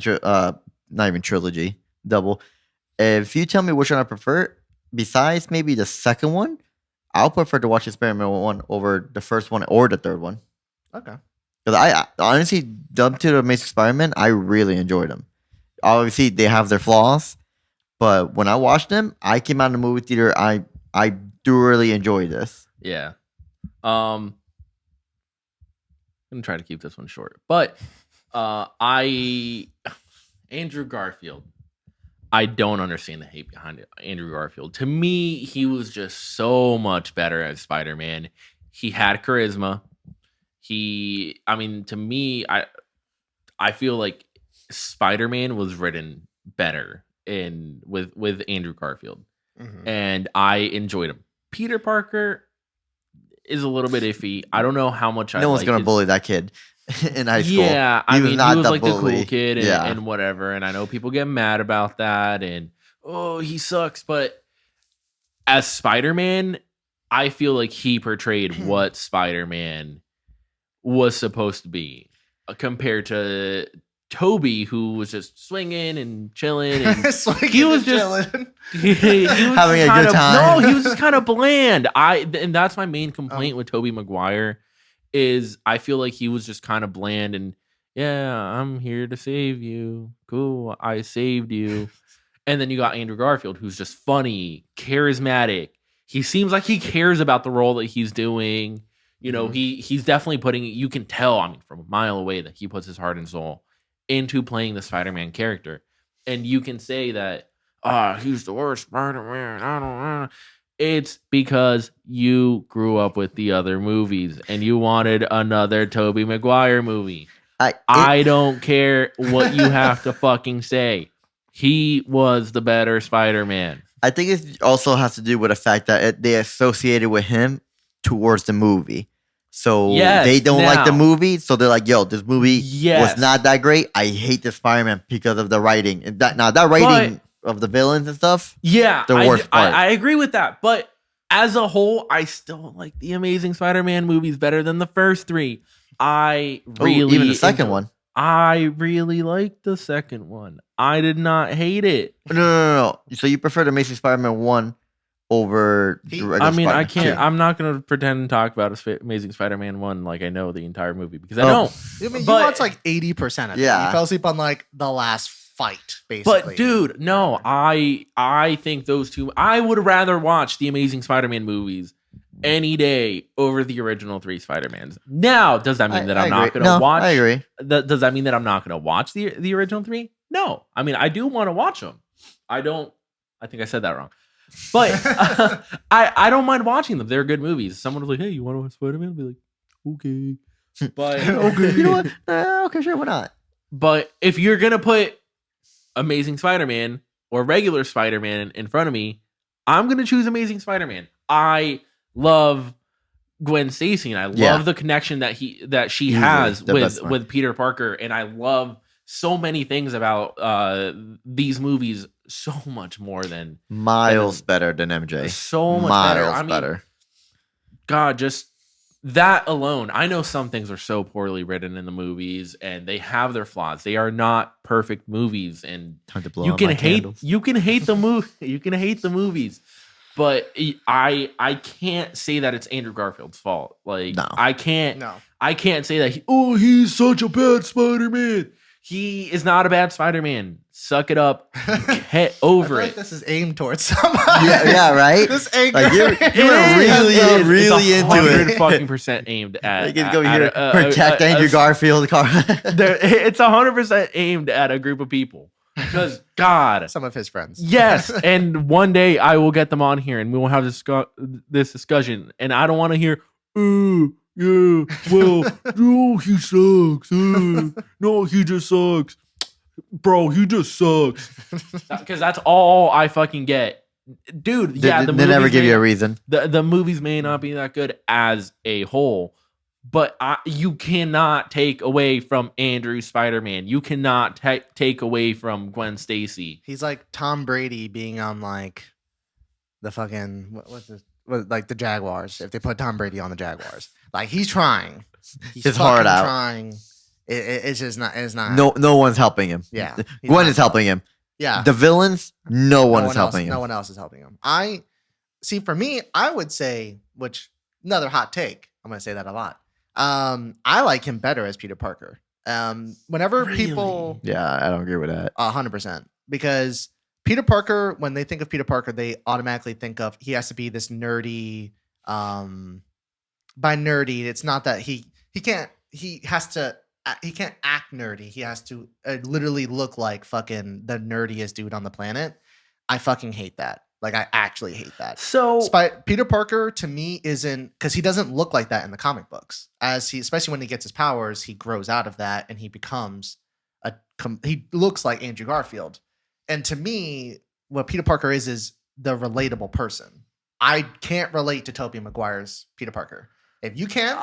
not even trilogy, double. If you tell me which one I prefer, besides maybe the second one, I'll prefer to watch Spider-Man 1 over the first one or the third one. Okay. Because I honestly, up to the Amazing Spider-Man, I really enjoyed them. Obviously, they have their flaws, but when I watched them, I came out of the movie theater. I thoroughly enjoyed this. Yeah. I'm gonna try to keep this one short, but Andrew Garfield, I don't understand the hate behind it. Andrew Garfield, to me, he was just so much better as Spider-Man. He had charisma. To me, I feel like Spider-Man was written better with Andrew Garfield, and I enjoyed him. Peter Parker is a little bit iffy. I don't know how much no one's gonna bully that kid in high school. Yeah, he was like bully. the cool kid and whatever. And I know people get mad about that and he sucks. But as Spider-Man, I feel like he portrayed what Spider-Man was supposed to be compared to Toby, who was just swinging and chilling, and he was just he was having a good time. No, he was just kind of bland. And that's my main complaint with Tobey Maguire is I feel like he was just kind of bland and yeah, I'm here to save you. Cool, I saved you. And then you got Andrew Garfield, who's just funny, charismatic. He seems like he cares about the role that he's doing. You know, he's definitely putting. You can tell, I mean, from a mile away that he puts his heart and soul into playing the Spider-Man character. And you can say that, he's the worst Spider-Man. I don't know. It's because you grew up with the other movies and you wanted another Tobey Maguire movie. I don't care what you have to fucking say. He was the better Spider-Man. I think it also has to do with the fact that they associated with him towards the movie. So they don't like the movie. So they're like, yo, this movie was not that great. I hate the Spider-Man because of the writing. That writing of the villains and stuff. Yeah. The worst part. I agree with that. But as a whole, I still like the Amazing Spider-Man movies better than the first three. I really even the second one. I really liked the second one. I did not hate it. No. So you prefer the Amazing Spider-Man 1 over the regular I mean, I Spider-Man can't. 2? I'm not going to pretend and talk about Amazing Spider-Man 1 like I know the entire movie because I Oh. don't. I mean, But- you watched like 80% of it. Yeah. You fell asleep on like the last fight, basically. But dude, no, I think those two. I would rather watch the Amazing Spider-Man movies any day over the original three Spider-Mans. Now, does that mean that I'm not agree. going to watch? I agree. Does that mean that I'm not going to watch the original three? No. I mean, I do want to watch them. I don't. I think I said that wrong. But I don't mind watching them. They're good movies. Someone was like, "Hey, you want to watch Spider-Man?" I'll be like, "Okay." But Okay, you know what? Okay, sure, why not? But if you're gonna put Amazing Spider-Man or regular Spider-Man in front of me, I'm gonna choose Amazing Spider-Man. I love Gwen Stacy, and I love the connection that she Easily has the best one. with Peter Parker, and I love so many things about these movies so much more than Miles better than MJ. so much better. I mean, God, just that alone. I know some things are so poorly written in the movies, and they have their flaws. They are not perfect movies, and Time to blow you out can my hate candles. you can hate the movie. You can hate the movies, but I can't say that it's Andrew Garfield's fault. Like No. I can't no. I can't say that. He's such a bad Spider-Man. He is not a bad Spider-Man. Suck it up. Get over I feel it. like this is aimed towards somebody. Yeah, right? This anger. Like, you were really into it. Fucking percent aimed at. Like, it's go at here, protect Andrew Garfield. It's 100% aimed at a group of people. Because God, Some of his friends. yes, and one day I will get them on here and we will have this discussion. And I don't want to hear, yeah, well, no, he sucks. No, he just sucks. Bro, he just sucks. Because that's all I fucking get. Dude, yeah, they never give you a reason. The movies may not be that good as a whole, but you cannot take away from Andrew Spider-Man. You cannot take away from Gwen Stacy. He's like Tom Brady being on like the fucking like the Jaguars. If they put Tom Brady on the Jaguars, like he's trying, he's His heart fucking out. Trying. It's just not. It's not. No one's helping him. Yeah. he's Gwen not- is helping him. Yeah. The villains, no one is else, helping him. No one else is helping him. I see. For me, I would say, which another hot take. I'm gonna say that a lot. I like him better as Peter Parker. Whenever people, Yeah, I don't agree with that. 100%, because Peter Parker, when they think of Peter Parker, they automatically think of he has to be this nerdy. By nerdy, it's not that he can't. He can't act nerdy. He has to literally look like fucking the nerdiest dude on the planet. I fucking hate that. Like, I actually hate that. So Peter Parker to me isn't, because he doesn't look like that in the comic books. Especially when he gets his powers, he grows out of that and he becomes he looks like Andrew Garfield. And to me, what Peter Parker is the relatable person. I can't relate to Tobey Maguire's Peter Parker. If you can,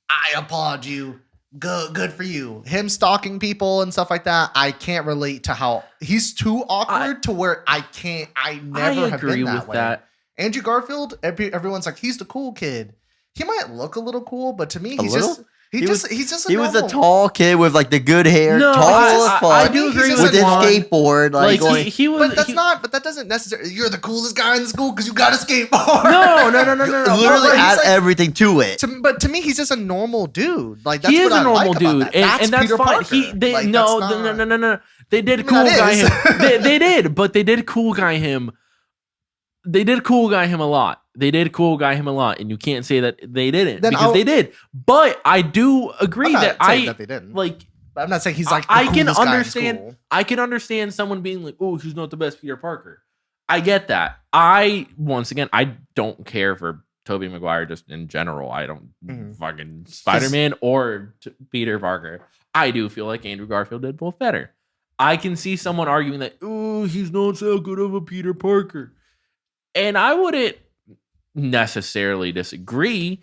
I applaud you. Good for you. Him stalking people and stuff like that. I can't relate to how he's too awkward to where I can't. I never have been that way. Andrew Garfield. Everyone's like, he's the cool kid. He might look a little cool, but to me, he's just a He was a normal- tall kid with like the good hair, No, tall as fuck. I do agree with with his Juan. skateboard. Like, like he was. But that's not. But that doesn't necessarily. You're the coolest guy in the school because you got a skateboard. No. literally He's add like- everything to it. But to me, he's just a normal dude. Like that's He what is a I normal like about dude, that. and that's Peter fine. Parker. No. They did I mean, cool that guy is. him. They did, but they did cool guy him. They did cool guy him a lot. And you can't say that they didn't Then because they did. But I do agree I'm that not saying that they didn't. like. But I'm not saying he's like. I the can coolest guy in understand. school. I can understand someone being like, "Oh, he's not the best Peter Parker." I get that. I don't care for Tobey Maguire just in general. I don't fucking Spider-Man or Peter Parker. I do feel like Andrew Garfield did both better. I can see someone arguing that, "Oh, he's not so good of a Peter Parker," and I wouldn't necessarily disagree,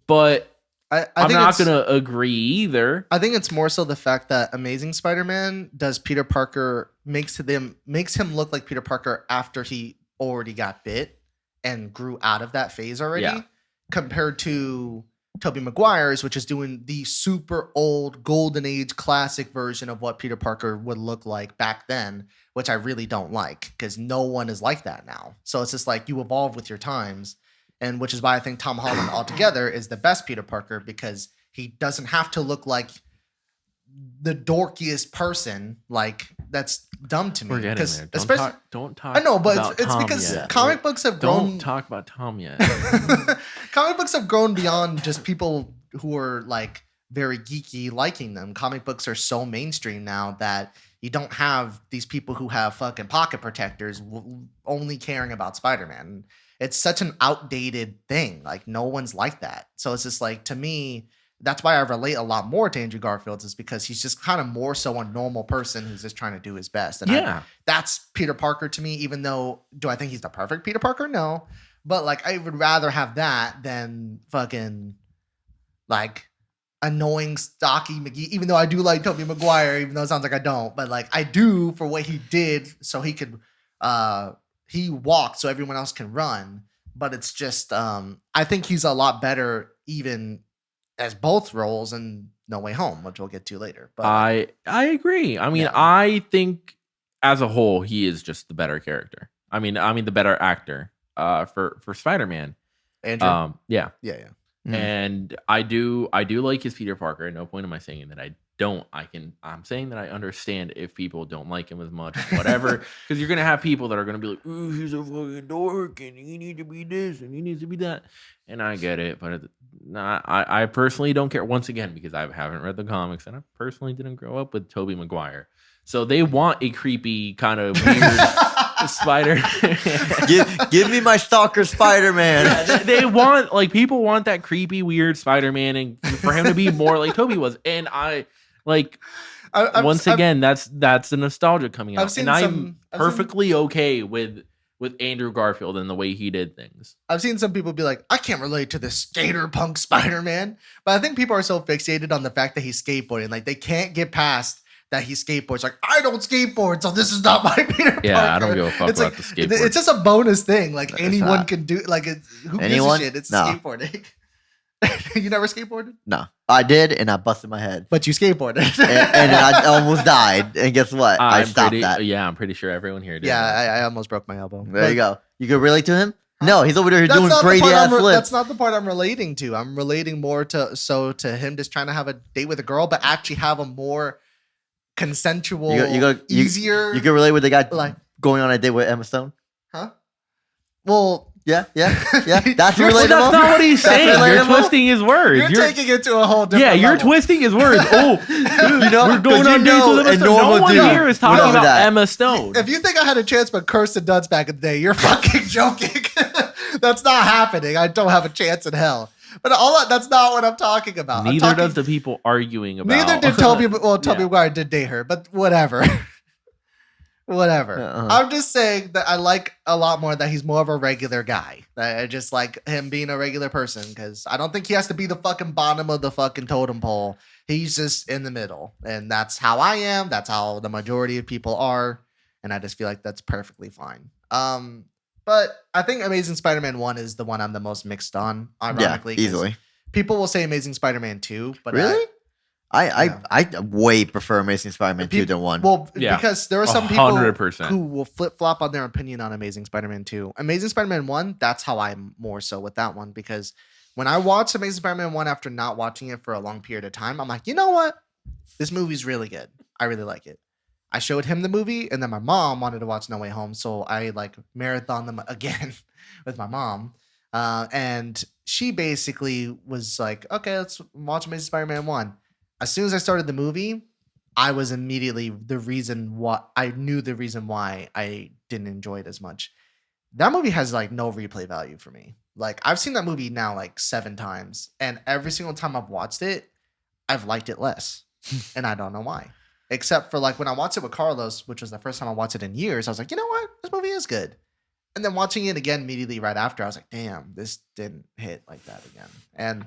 but I'm not going to agree either. I think it's more so the fact that Amazing Spider-Man does Peter Parker makes him look like Peter Parker after he already got bit, and grew out of that phase already, Yeah. compared to Tobey Maguire's, which is doing the super old golden age classic version of what Peter Parker would look like back then, which I really don't like because no one is like that now. So it's just like you evolve with your times, and which is why I think Tom Holland altogether is the best Peter Parker, because he doesn't have to look like the dorkiest person. Like, that's dumb to me. We're getting there. Don't talk. I know, but about it's Tom because yet. comic books have grown. Don't talk about Tom yet. Comic books have grown beyond just people who are like very geeky liking them. Comic books are so mainstream now that you don't have these people who have fucking pocket protectors only caring about Spider-Man. It's such an outdated thing. Like, no one's like that. So it's just like, to me, that's why I relate a lot more to Andrew Garfield, is because he's just kind of more so a normal person who's just trying to do his best. And that's Peter Parker to me, even though, do I think he's the perfect Peter Parker? No. But like, I would rather have that than fucking like annoying stocky McGee, even though I do like Tobey Maguire, even though it sounds like I don't, but like I do for what he did so he could he walked so everyone else can run. But it's just I think he's a lot better even as both roles in No Way Home, which we'll get to later. But I agree. I mean, I think as a whole he is just the better character. I mean the better actor for Spider-Man. Andrew. Yeah. Mm. And I do like his Peter Parker. At no point am I saying that I don't. I'm saying that I understand if people don't like him as much, whatever. Because you're gonna have people that are gonna be like, "Ooh, he's a fucking dork, and he needs to be this, and he needs to be that." And I get it, but I personally don't care. Once again, because I haven't read the comics, and I personally didn't grow up with Tobey Maguire, so they want a creepy kind of weird Spider. give me my stalker Spider-Man. Yeah, they want, like, people want that creepy weird Spider-Man, and for him to be more like Tobey was. And I like once again, that's the nostalgia coming out, and I'm perfectly okay with Andrew Garfield and the way he did things. I've seen some people be like, I can't relate to this skater punk Spider-Man, but I think people are so fixated on the fact that he's skateboarding, like they can't get past that he skateboards. Like, I don't skateboard, so this is not my Peter Parker. Yeah, I don't give a fuck about the skateboard. It's just a bonus thing. Like, anyone can do. Like, who gives a shit? It's skateboarding. You never skateboarded? No, I did, and I busted my head. But you skateboarded, and I almost died. And guess what? I stopped that. Yeah, I'm pretty sure everyone here did. Yeah, I almost broke my elbow. There you go. You can relate to him? No, he's over there doing crazy ass flips. That's not the part I'm relating to. I'm relating more to him just trying to have a date with a girl, but actually have a more consensual, easier. You can relate with the guy like going on a date with Emma Stone? Huh? Well, yeah. That's relatable. That's not what he's saying. You're twisting his words. You're taking it to a whole different level. You're twisting his words. Oh, we're going on dates with Emma Stone. No one here is talking about Emma Stone. If you think I had a chance with Kirsten Dunst back in the day, you're fucking joking. That's not happening. I don't have a chance in hell. But that's not what I'm talking about. Neither does the people arguing about. Neither did Tobey. Well, Tobey Maguire did date her, but whatever. Whatever. I'm just saying that I like a lot more that he's more of a regular guy. I just like him being a regular person, because I don't think he has to be the fucking bottom of the fucking totem pole. He's just in the middle, and that's how I am. That's how the majority of people are, and I just feel like that's perfectly fine. But I think Amazing Spider-Man 1 is the one I'm the most mixed on, ironically. Yeah, easily. People will say Amazing Spider-Man 2, but really? I way prefer Amazing Spider-Man 2 than 1. Well, because there are some people 100%. who will flip-flop on their opinion on Amazing Spider-Man 2. Amazing Spider-Man 1, that's how I'm more so with that one, because when I watched Amazing Spider-Man 1 after not watching it for a long period of time, I'm like, you know what? This movie's really good. I really like it. I showed him the movie, and then my mom wanted to watch No Way Home, so I like marathon them again with my mom. And she basically was like, okay, let's watch Amazing Spider-Man 1. As soon as I started the movie, I was immediately the reason why I didn't enjoy it as much. That movie has like no replay value for me. Like, I've seen that movie now like 7 times, and every single time I've watched it, I've liked it less. And I don't know why. Except for like when I watched it with Carlos, which was the first time I watched it in years, I was like, you know what? This movie is good. And then watching it again immediately right after, I was like, damn, this didn't hit like that again. And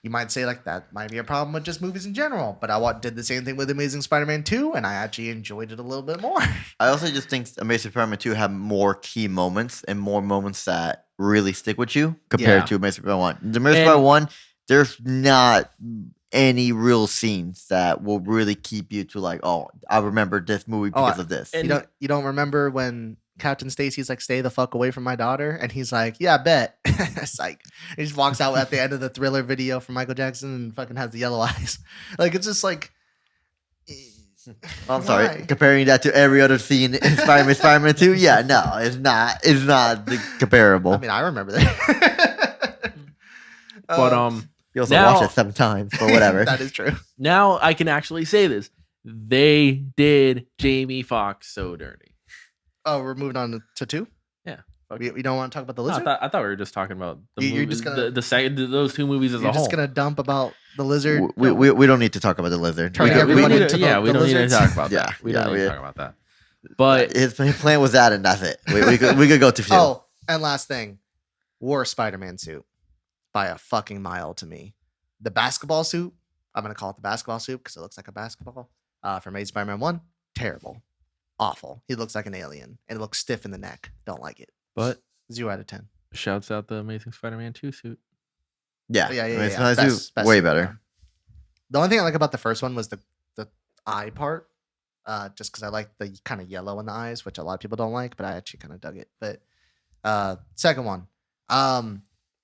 you might say like that might be a problem with just movies in general. But I did the same thing with Amazing Spider-Man 2, and I actually enjoyed it a little bit more. I also just think Amazing Spider-Man 2 have more key moments and more moments that really stick with you compared Yeah. to Amazing Spider-Man 1. The Amazing Spider-Man 1, there's not any real scenes that will really keep you to like, oh, I remember this movie because of this. and- You don't remember when Captain Stacy's like, "Stay the fuck away from my daughter," and he's like, "Yeah, I bet." It's like he just walks out at the end of the Thriller video from Michael Jackson and fucking has the yellow eyes. Like it's just like. I'm sorry, Why? comparing that to every other scene in Spider-Man 2, yeah, no, it's not comparable. I mean, I remember that. But You also now- watched it 7 times, but whatever. That is true. now I can actually say this. They did Jamie Foxx so dirty. Oh, we're moving on to 2? Yeah. We don't want to talk about the No, lizard? I thought we were just talking about the You're movies, just gonna- those two movies as You're a whole. just going to dump about the lizard? We don't need to talk about the lizard. Turning We- everyone we- into yeah, the we don't need to lizards? talk about Yeah, that. We yeah, don't need we- to talk about that. But his plan was that, and that's it. We could go to few. Oh, and last thing. Wore a Spider-Man suit by a fucking mile to me. The basketball suit, I'm going to call it the basketball suit because it looks like a basketball. From Amazing Spider-Man 1, terrible. Awful. He looks like an alien and it looks stiff in the neck. Don't like it. but 0 out of 10. shouts out the Amazing Spider-Man 2 suit. Yeah, Yeah, I mean, yeah. it's nice too. Best Way suit, better. yeah. The only thing I like about the first one was the eye part. Just because I like the kind of yellow in the eyes, which a lot of people don't like, but I actually kind of dug it. But second one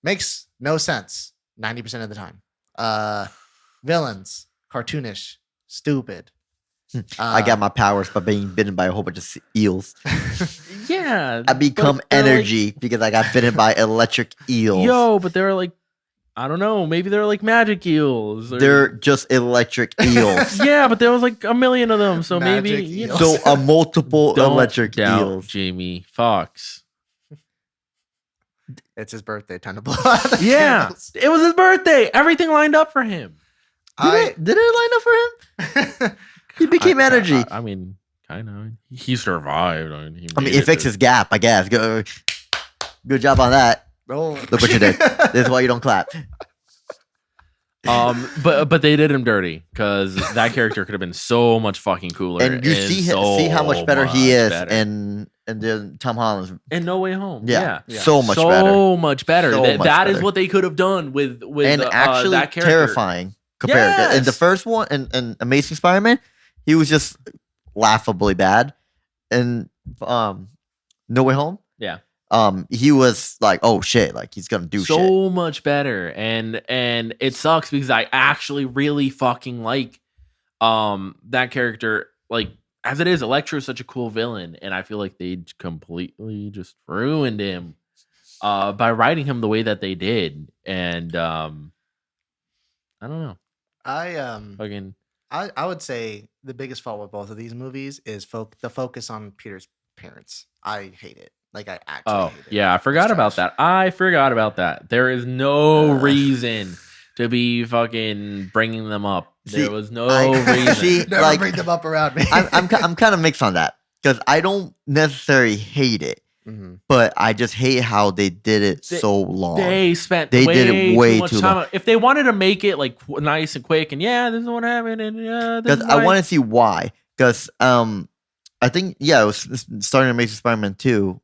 makes no sense 90% of the time. Villains, cartoonish, stupid. I got my powers by being bitten by a whole bunch of eels. Yeah. I become but they're like- energy because I got bitten by electric eels. Yo, but they're like, I don't know, maybe they're like magic eels. Or... They're just electric eels. yeah, but there was like a million of them, so maybe Magic you know. eels. So a multiple Don't electric doubt eels. Jamie Foxx. It's his birthday. Time to blow out the Yeah, candles. it was his birthday. Everything lined up for him. Did it line up for him? He became energy. I mean, kind of. He survived. I mean, I mean, it fixed his gap, I guess. Good job on that. Oh. Look what you did. This is why you don't clap. But they did him dirty because that character could have been so much fucking cooler. And you see how much better he is better. in the Tom Holland's. And No Way Home. Yeah, Yeah. so much better. So much better. So That- much that is better. what they could have done with And actually that character. terrifying compared. In the Yes! first one, in Amazing Spider-Man, he was just laughably bad. And No Way Home, Yeah. he was like, oh shit, like he's gonna do so shit. much better, and it sucks because I actually really fucking like that character. Like as it is, Electro is such a cool villain, and I feel like they completely just ruined him by writing him the way that they did. And I don't know, fucking I would say the biggest fault with both of these movies is the focus on Peter's parents. I hate it. Like I actually hate it. yeah, I forgot It's about trash. that. I forgot about that. There is no reason to be fucking bringing them up. See, There was no I- reason. see, Never like, bring them up around me. I'm kind of mixed on that because I don't necessarily hate it, Mhm. but I just hate how they did it They- so long. They spent They way did it way too much too time. long. If they wanted to make it like nice and quick, and yeah, this is what happened, and yeah, this Because is I why- want to see why. Because I think it was starting Amazing Spider-Man 2.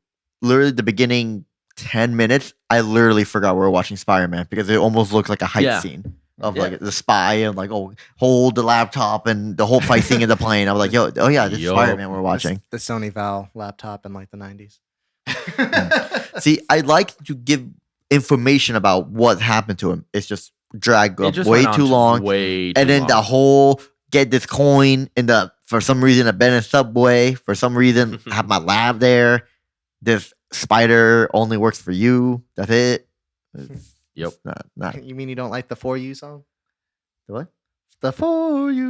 Literally the beginning 10 minutes, I literally forgot we were watching Spider-Man because it almost looked like a hype Yeah. scene of Yeah. like the spy and like, oh, hold the laptop and the whole fight scene in the plane. I was like, yo, oh yeah, this is Yup. Spider-Man we're watching. The Sony Val laptop in like the 90s. See, I like to give information about what happened to him. It's just dragged It up just way went on too long. Way And too then the long. whole get this coin in the for some reason a Bennett subway. For some reason, I have my lab there. This spider only works for you. That's it. It's Yep. not You mean you don't like the For You song? what? The For You.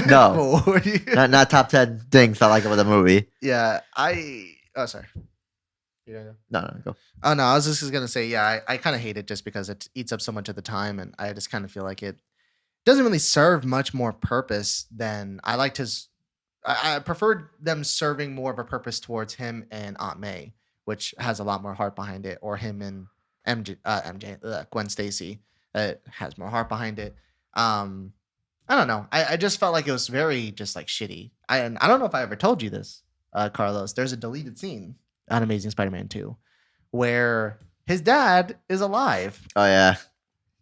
No. For You. Not top 10 things I like about the movie. Yeah, oh sorry. You don't know? No, go. Oh no, I was just gonna say, yeah, I kind of hate it just because it eats up so much of the time, and I just kind of feel like it doesn't really serve much more purpose than I liked his. I preferred them serving more of a purpose towards him and Aunt May, which has a lot more heart behind it, or him and Gwen Stacy. It has more heart behind it. I don't know. I just felt like it was very just like shitty. And I don't know if I ever told you this, Carlos. There's a deleted scene on Amazing Spider-Man 2 where his dad is alive. Oh yeah,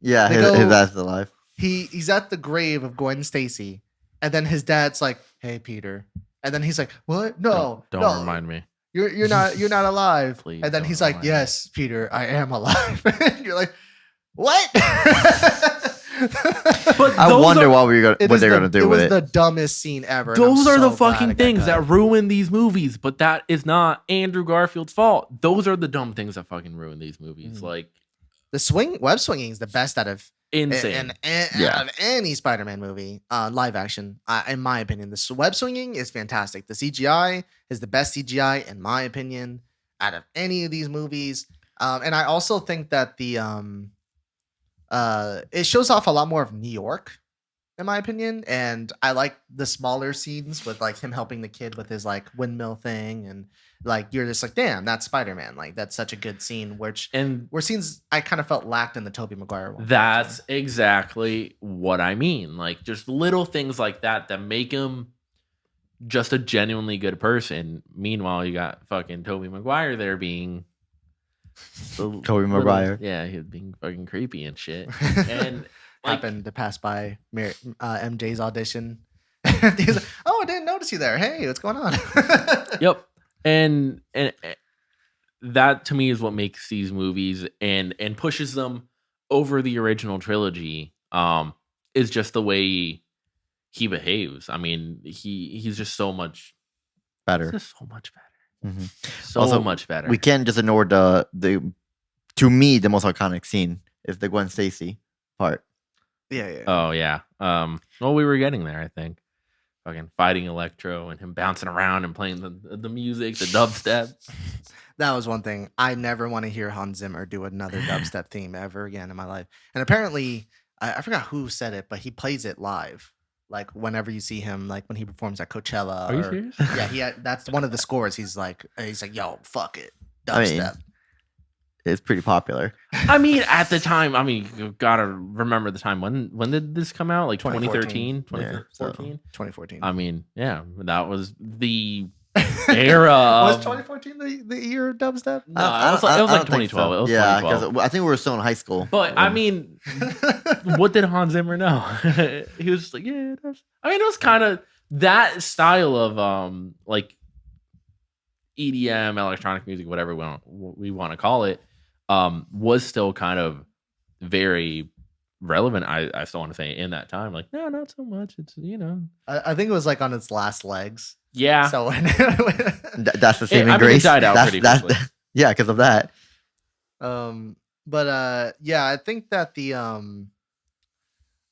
yeah. They His go- dad's alive. He's at the grave of Gwen Stacy, and then his dad's like, "Hey, Peter," and then he's like, "What? No, Don't no, remind me. you're not alive." Please And then don't he's like, remind me. "Yes, Peter, I am alive." And you're like, "What?" But I those wonder are- what It what is they're the- gonna do with was it. the dumbest scene ever. and I'm Those are the so glad fucking it got things cut. that ruin these movies, but that is not Andrew Garfield's fault. Those are the dumb things that fucking ruin these movies. Mhm. Like The web swinging is the best out of insane. Yeah. out of any Spider-Man movie, live action. In my opinion, the web swinging is fantastic. The CGI is the best CGI in my opinion out of any of these movies. And I also think that it shows off a lot more of New York, in my opinion. And I like the smaller scenes with like him helping the kid with his like windmill thing, and like you're just like, damn, that's Spider-Man. Like that's such a good scene, which And were scenes I kind of felt lacked in the Tobey Maguire one. that's exactly what I mean. Like just little things like that that make him just a genuinely good person. Meanwhile, you got fucking Tobey Maguire there being Tobey Maguire. Yeah, he was being fucking creepy and shit. And like, happened to pass by MJ's audition. He's like, "Oh, I didn't notice you there. Hey, what's going on?" yep. And that to me is what makes these movies and pushes them over the original trilogy. Is just the way he behaves. I mean, he's just so much Better. just so much better. Mhm. So Also, much better. We can't just ignore the to me the most iconic scene is the Gwen Stacy part. yeah. Oh yeah. Well, we were getting there, I think. Fucking fighting Electro and him bouncing around and playing the music, the dubstep. That was one thing. I never want to hear Hans Zimmer do another dubstep theme ever again in my life. And apparently, I forgot who said it, but he plays it live. Like whenever you see him, like when he performs at Coachella. Are you or- serious? Yeah, that's one of the scores. He's like, "Yo, fuck it, I mean, dubstep." It's pretty popular. I mean, at the time, you gotta remember the time. When did this come out? Like 2014. 2013, Yeah, so- 2014? 2014. I mean, yeah, that was the era Was of 2014 the year of dubstep? No, it was like I don't think 2012. so. It was yeah, 2012. I think we were still in high school. But I when- mean, what did Hans Zimmer know? He was just like, yeah, it was kind of that style of like EDM, electronic music, whatever we want to call it, was still kind of very relevant. I still want to say in that time, like, no, not so much. It's I think it was like on its last legs. yeah. So when that's the saving I mean, it grace. died out That's- pretty that's- quickly. yeah, because of that. yeah, I think that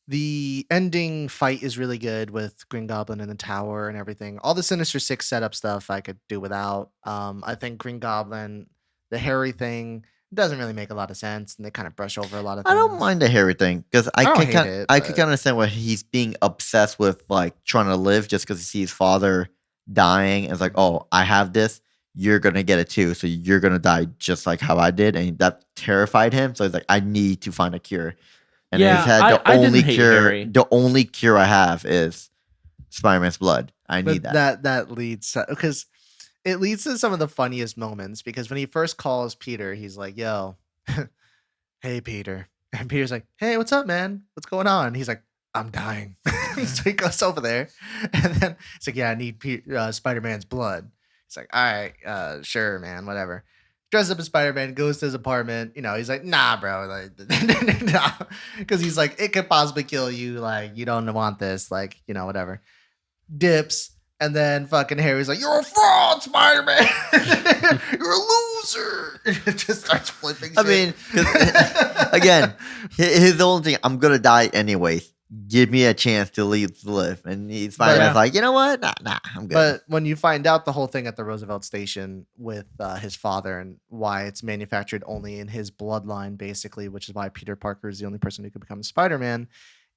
the ending fight is really good with Green Goblin in the tower and everything. All the Sinister Six setup stuff I could do without. I think Green Goblin, the Harry thing, doesn't really make a lot of sense, and they kind of brush over a lot of I things. don't mind the Harry thing because I don't can hate kind it, I can but- kind of understand why he's being obsessed with like trying to live just because he sees his father dying and it's like, oh, I have this, you're gonna get it too, so you're gonna die just like how I did, and that terrified him. So he's like, I need to find a cure. And in Yeah, his head, I didn't hate Harry. the only cure I have is Spider-Man's blood. I need that. That leads because it leads to some of the funniest moments, because when he first calls Peter, he's like, "Yo, hey Peter," and Peter's like, "Hey, what's up, man? What's going on?" He's like, "I'm dying." So he goes over there, and then it's like, "Yeah, I need Spider-Man's blood." He's like, "All right, sure, man, whatever." Dresses up as Spider-Man, goes to his apartment. He's like, "Nah, bro," like, nah, because he's like, "It could possibly kill you. Like, you don't want this. Like, whatever." Dips, and then fucking Harry's like, "You're a fraud, Spider-Man. You're a loser." It just starts flipping. I mean, 'cause, again, his only thing, I'm gonna die anyways. Give me a chance to live. And Spider-Man's yeah. like, you know what? Nah, I'm good. But when you find out the whole thing at the Roosevelt Station with his father and why it's manufactured only in his bloodline, basically, which is why Peter Parker is the only person who could become Spider-Man,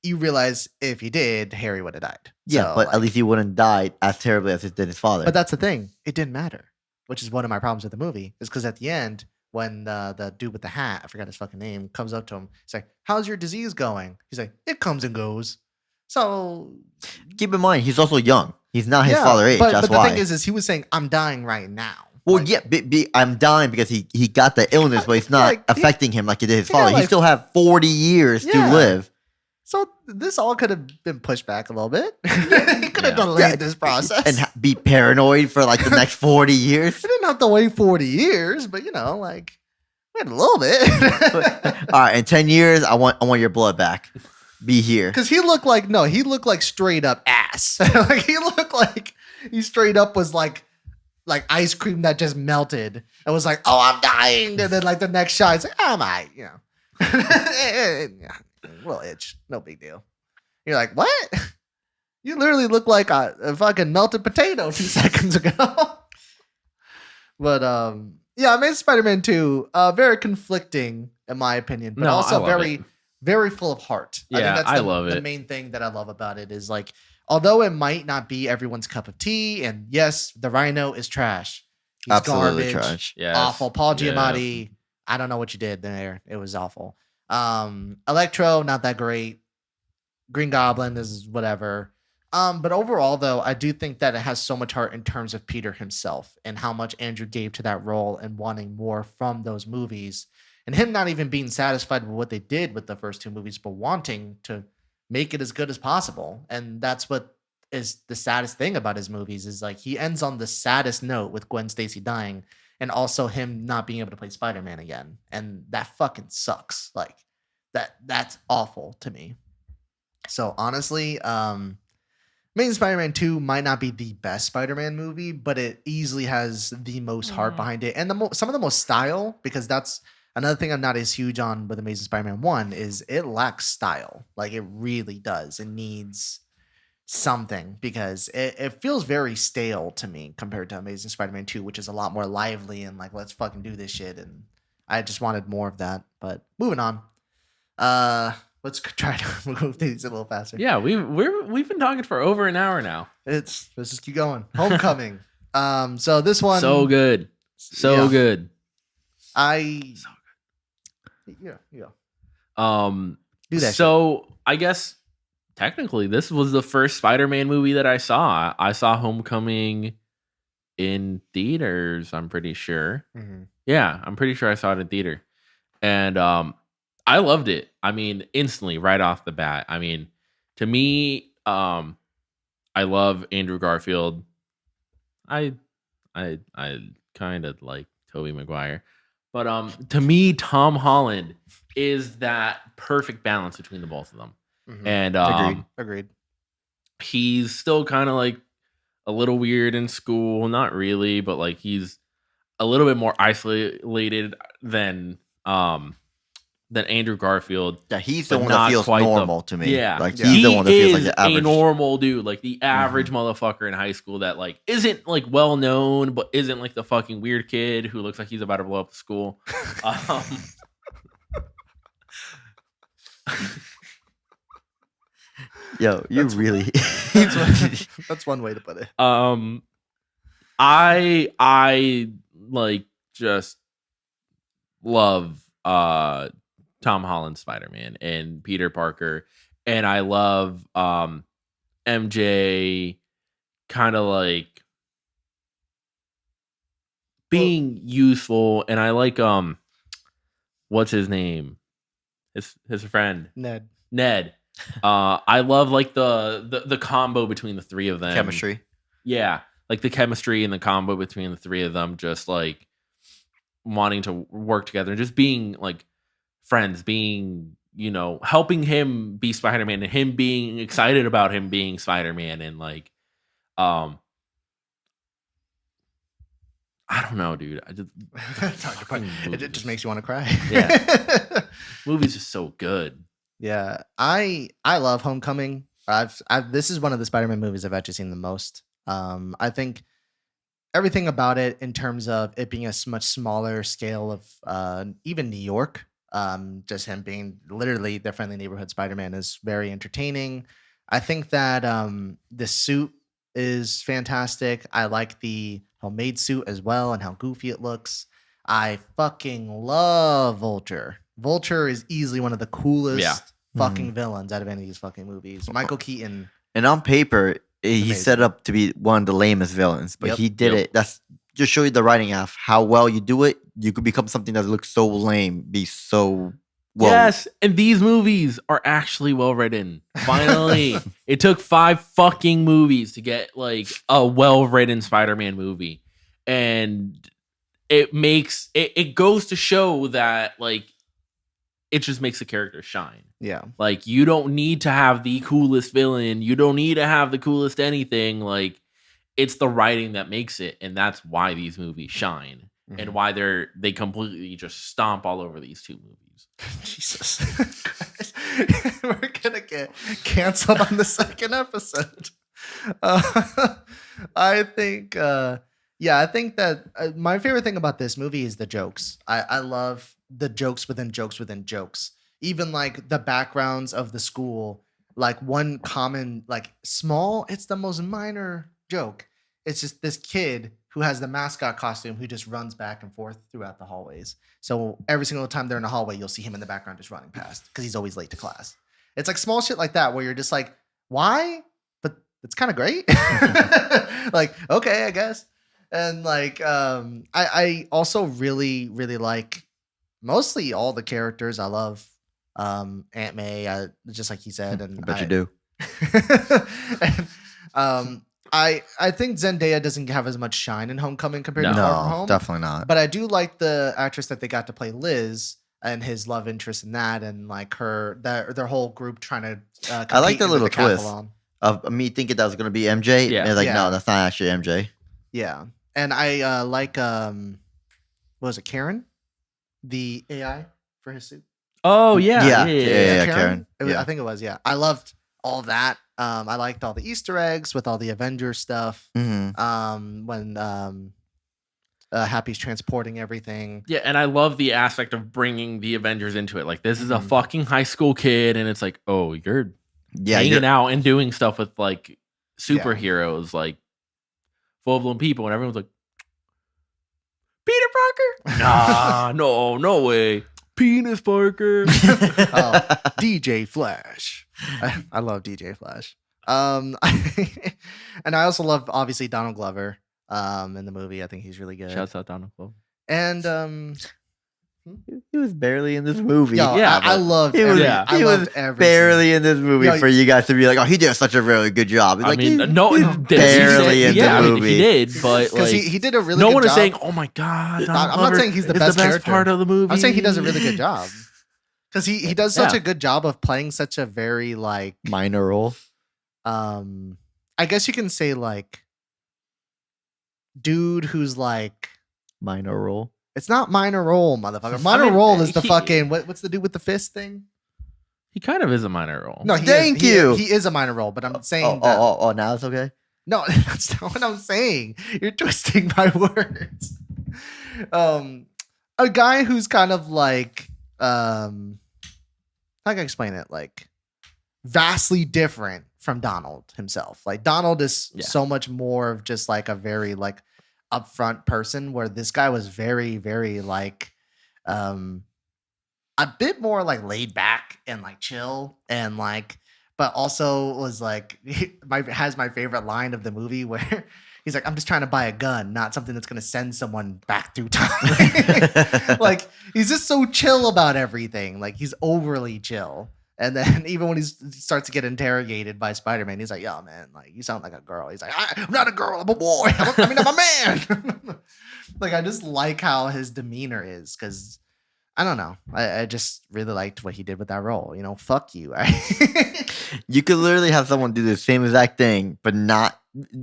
you realize if he did, Harry would have died. yeah, So, but like- at least he wouldn't die as terribly as he did his father. But that's the thing. It didn't matter, which is one of my problems with the movie, is because at the end, when the dude with the hat, I forgot his fucking name, comes up to him. He's like, "How's your disease going?" He's like, "It comes and goes." So Keep in mind, he's also young. He's not his yeah, father age. That's but the why. thing is he was saying, "I'm dying right now." Well, Like, yeah, I'm dying because he got the illness, but it's not like, affecting him like it did his he got, father. He like, still have 40 years to Yeah. live. so this all could have been pushed back a little bit. He could have Yeah. delayed this process. And be paranoid for like the next 40 years. We didn't have to wait 40 years, but like we had a little bit. All right, in 10 years, I want your blood back. Be here. Because he looked like straight up ass. Like he looked like he straight up was like ice cream that just melted and was like, "Oh, I'm dying," and then like the next shot, it's like, "Oh my," yeah, little itch, no big deal. You're like, "What? You literally look like a fucking melted potato 2 seconds ago." But yeah, Amazing Spider-Man 2, very conflicting in my opinion, but No, I also love very, it. very full of heart. Yeah, I love the it. main thing that I love about it is like, although it might not be everyone's cup of tea, and yes, the Rhino is trash. He's Absolutely garbage, trash. Yes. awful. Paul Yeah. Giamatti, I don't know what you did there. It was awful. Electro, not that great. Green Goblin is whatever. But overall, though, I do think that it has so much heart in terms of Peter himself and how much Andrew gave to that role and wanting more from those movies, and him not even being satisfied with what they did with the first 2 movies, but wanting to make it as good as possible. And that's what is the saddest thing about his movies is like he ends on the saddest note with Gwen Stacy dying, and also him not being able to play Spider-Man again, and that fucking sucks. Like that's awful to me. So honestly, Amazing Spider-Man 2 might not be the best Spider-Man movie, but it easily has the most heart behind it and some of the most style, because that's another thing I'm not as huge on with Amazing Spider-Man 1 is it lacks style. Like it really does. It needs something because it feels very stale to me compared to Amazing Spider-Man 2, which is a lot more lively and like, let's fucking do this shit. And I just wanted more of that. But moving on. Let's try to move these a little faster. Yeah, we've been talking for over an hour now. Let's just keep going. Homecoming. So this one, So good. So yeah. good. Yeah. Do that So I guess technically this was the first Spider-Man movie that I saw. I saw Homecoming in theaters, I'm pretty sure. Mm-hmm. Yeah, I'm pretty sure I saw it in theater. And I loved it. I mean, instantly right off the bat. I mean, to me, I love Andrew Garfield. I kind of like Tobey Maguire. But to me, Tom Holland is that perfect balance between the both of them. Mm-hmm. And Agreed. he's still kind of like a little weird in school. Not really, but like he's a little bit more isolated than Andrew Garfield. Yeah, he's the but one that not feels quite normal to me. Yeah, Like Yeah. he's he the one that feels like is the average. a normal dude, like the average motherfucker in high school that like isn't like well known, but isn't like the fucking weird kid who looks like he's about to blow up the school. Yo, you really. That's one way to put it. I like just love Tom Holland Spider-Man and Peter Parker, and I love MJ kind of like being useful, and I like what's his name? His friend Ned. I love like the combo between the three of them. Chemistry. Yeah, like the chemistry and the combo between the three of them, just like wanting to work together and just being like friends, being, you know, helping him be Spider-Man and him being excited about him being Spider-Man, and like I don't know, dude. I just It's hard to put. It just makes you want to cry. Yeah. Movie's just so good. Yeah, I love Homecoming. This is one of the Spider-Man movies I've actually seen the most. I think everything about it in terms of it being a much smaller scale of even New York, just him being literally their friendly neighborhood Spider-Man is very entertaining. I think that the suit is fantastic. I like the homemade suit as well and how goofy it looks. I fucking love Vulture. Vulture is easily one of the coolest Yeah. fucking villains out of any of these fucking movies. Michael Keaton. And on paper, he's amazing. set up to be one of the lamest villains, but Yep. he did Yep. it. That's just show you the writing of how well you do it. You could become something that looks so lame, be so well. Yes, and these movies are actually well written. Finally, it took 5 fucking movies to get like a well written Spider-Man movie, and it makes it goes to show that like it just makes the character shine. Yeah. Like you don't need to have the coolest villain, you don't need to have the coolest anything. Like it's the writing that makes it, and that's why these movies shine. And why they completely just stomp all over these 2 movies. Jesus. We're gonna get canceled on the second episode. I think I think that my favorite thing about this movie is the jokes. I love the jokes within jokes within jokes. Even like the backgrounds of the school, like one common, like small, it's the most minor joke. It's just this kid who has the mascot costume who just runs back and forth throughout the hallways. So every single time they're in a hallway, you'll see him in the background just running past because he's always late to class. It's like small shit like that where you're just like, why? But it's kind of great. Like, okay, I guess. And like, I also really, really like mostly all the characters. I love Aunt May, just like he said. And I bet you do. and, I think Zendaya doesn't have as much shine in Homecoming compared to Far From No, Home. definitely not. But I do like the actress that they got to play Liz and his love interest in that, and like their whole group trying to. I like the compete little into twist decathlon. of me thinking that was going to be MJ. Yeah. And it's like, Yeah. no, that's not actually MJ. Yeah, and I like what was it, Karen, the AI for his suit. Oh yeah, Yeah. Is it Karen. It was- Yeah. I think it was. Yeah, I loved all that. I liked all the Easter eggs with all the Avengers stuff. Mm-hmm. When Happy's transporting everything. Yeah, and I love the aspect of bringing the Avengers into it. Like this is a Mhm. fucking high school kid, and it's like, oh, you're Yeah. hanging out and doing stuff with like superheroes, like full blown people, and everyone's like, Peter Parker? Nah, no way. Penis Parker. DJ Flash. I love DJ Flash. And I also love obviously Donald Glover in the movie. I think he's really good. Shouts out Donald Glover. And He was barely in this movie. yo, Yeah, I loved he was, every, yeah. I he loved was every barely in this movie Yo, for you guys to be like, oh, he did such a really good job. It's I like, mean, he- no, he's did he barely say- in yeah, the I mean, movie. he did, but because like, he did a really no good one job. is saying, "Oh my god!" Donald I'm not Glover saying he's the is best best character. part of the movie. I'm saying he does a really good job. Because he does such Yeah. a good job of playing such a very like Minor role. I guess you can say like dude who's like Minor role. it's not minor role, motherfucker. Minor mean, role is the he- fucking what's the dude with the fist thing? He kind of is a minor role. No, he Thank is, you. He is a minor role, but I'm saying Oh, that, oh, now it's okay. no, that's not what I'm saying. You're twisting my words. A guy who's kind of like how can I explain it? Like vastly different from Donald himself. Like Donald is Yeah. so much more of just like a very like upfront person, where this guy was very, very like a bit more like laid back and like chill and like, but also was like has my favorite line of the movie where he's like, I'm just trying to buy a gun, not something that's gonna send someone back through time. Like he's just so chill about everything. Like he's overly chill. And then even when he starts to get interrogated by Spider-Man, he's like, yo, man, like you sound like a girl. He's like, I'm not a girl, I'm a boy. I'm a man. Like I just like how his demeanor is, because I don't know. I just really liked what he did with that role. You know, fuck you. You could literally have someone do the same exact thing, but not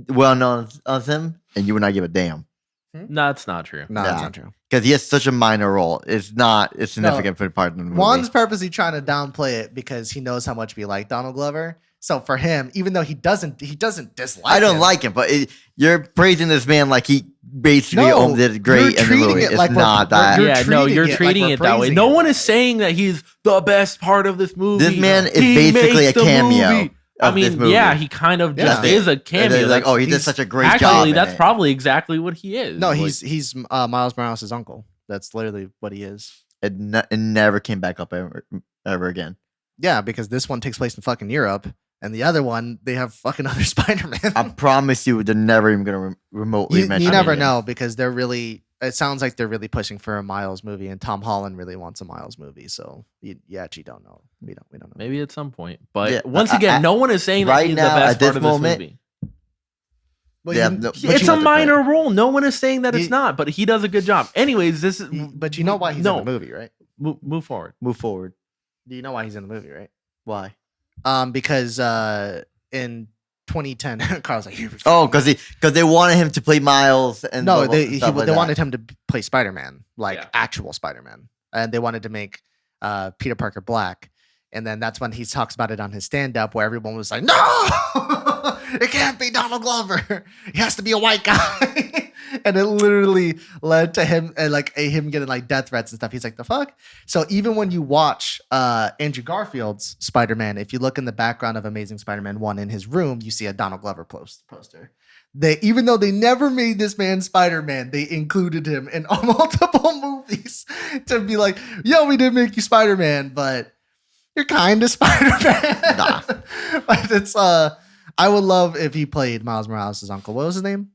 well known as him, and you would not give a damn. No, that's not true. No, Nah. that's not true. Because he has such a minor role. It's not a significant part of the movie. Juan's purposely trying to downplay it because he knows how much we like Donald Glover. So for him, even though he doesn't dislike I don't him, like him, but you're praising this man like he basically No, did it great you're in the treating movie. it It's like not we're- that. you're Yeah, no, treating you're it like treating we're it that way. praising No it. one is saying that he's the best part of this movie. This man is He basically makes a the cameo movie. I of this mean, movie. yeah, he kind of just Yeah. is a And cameo. they're like, oh, he did he's- such a great job. Actually, in that's it. probably exactly what he is. No, Like, he's Miles Morales' uncle. That's literally what he is. It never came back up ever again. Yeah, because this one takes place in fucking Europe, and the other one they have fucking other Spider-Man. I promise you, they're never even gonna remotely you mention. never it. know because they're really. It sounds like they're really pushing for a Miles movie, and Tom Holland really wants a Miles movie. So you actually don't know. We don't know. Maybe at some point, but Yeah, once again, no one is saying that right he's now, the best at this part of this moment, movie. Well, Yeah, you- no- but It's you- a minor role. No one is saying that it's You- not, but he does a good job. Anyways, this is. but you know why he's no, in the movie, right? Move forward. Move forward. Do you know why he's in the movie, right? Why? Because in 2010, Carl's like, Oh, because they wanted him to play Miles, and no, blah, blah, they stuff like that. wanted him to play Spider-Man, like Yeah. actual Spider-Man, and they wanted to make Peter Parker black. And then that's when he talks about it on his stand-up, where everyone was like, "No, it can't be Donald Glover. He has to be a white guy." And it literally led to him and him getting like death threats and stuff. He's like, "The fuck." So even when you watch Andrew Garfield's Spider-Man, if you look in the background of Amazing Spider-Man 1 in his room, you see a Donald Glover poster. Even though they never made this man Spider-Man, they included him in multiple movies to be like, "Yo, we did make you Spider-Man, but you're kind of Spider-Man." Nah. But it's I would love if he played Miles Morales' uncle. What was his name?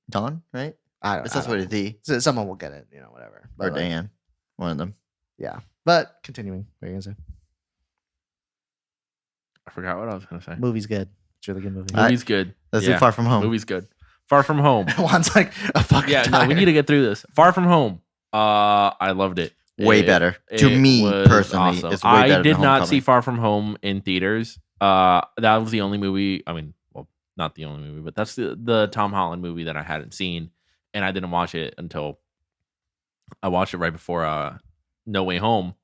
Don, right? I don't. It starts with a D So someone will get it, whatever. or But, like, Dan, one of them. yeah. But continuing, what are you gonna say? I forgot what I was gonna say. Movie's good. It's a really good movie. All right. Movie's good. Let's do Far From Home. Movie's good. Far From Home. One's like a fucking. Yeah, no, we tire. need to get through this. Far From Home. I loved it. Way better. To It me, was personally, awesome. it's way better I did than not Homecoming. see Far From Home in theaters. That was the only movie. I mean, well, not the only movie, but that's the Tom Holland movie that I hadn't seen, and I didn't watch it until I watched it right before No Way Home,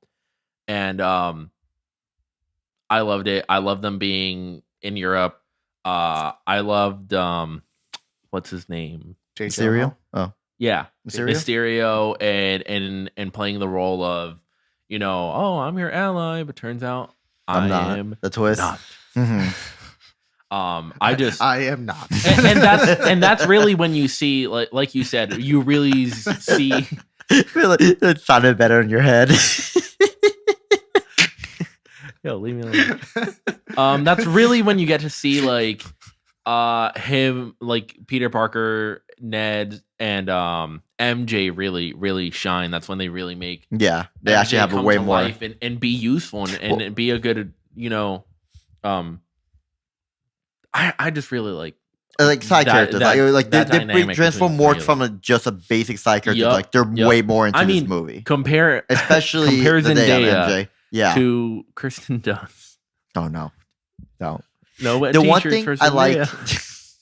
and I loved it. I loved them being in Europe. I loved what's his name? Jay Cereal? Gyllenhaal. Oh, Yeah, Mysterio? Mysterio and playing the role of, oh, I'm your ally, but turns out I'm I not. am The twist. not. Mhm. I am not. and that's really when you see, like you said, you really see. Really, it sounded better in your head. Yo, leave me alone. That's really when you get to see him, like Peter Parker, Ned, and MJ really shine. That's when they really make Yeah, they MJ actually have a come way to more. life and be useful and be a good, I just really Like side that- characters, that- like that they dynamic transform between more the three from just a basic side character. Yup, Like they're yup. way more into I this mean, movie, compare especially compare the day of Zendaya MJ. Yeah. to Kristen Dunst. Oh no, no. No, The one t-shirts thing for I like, Zendaya.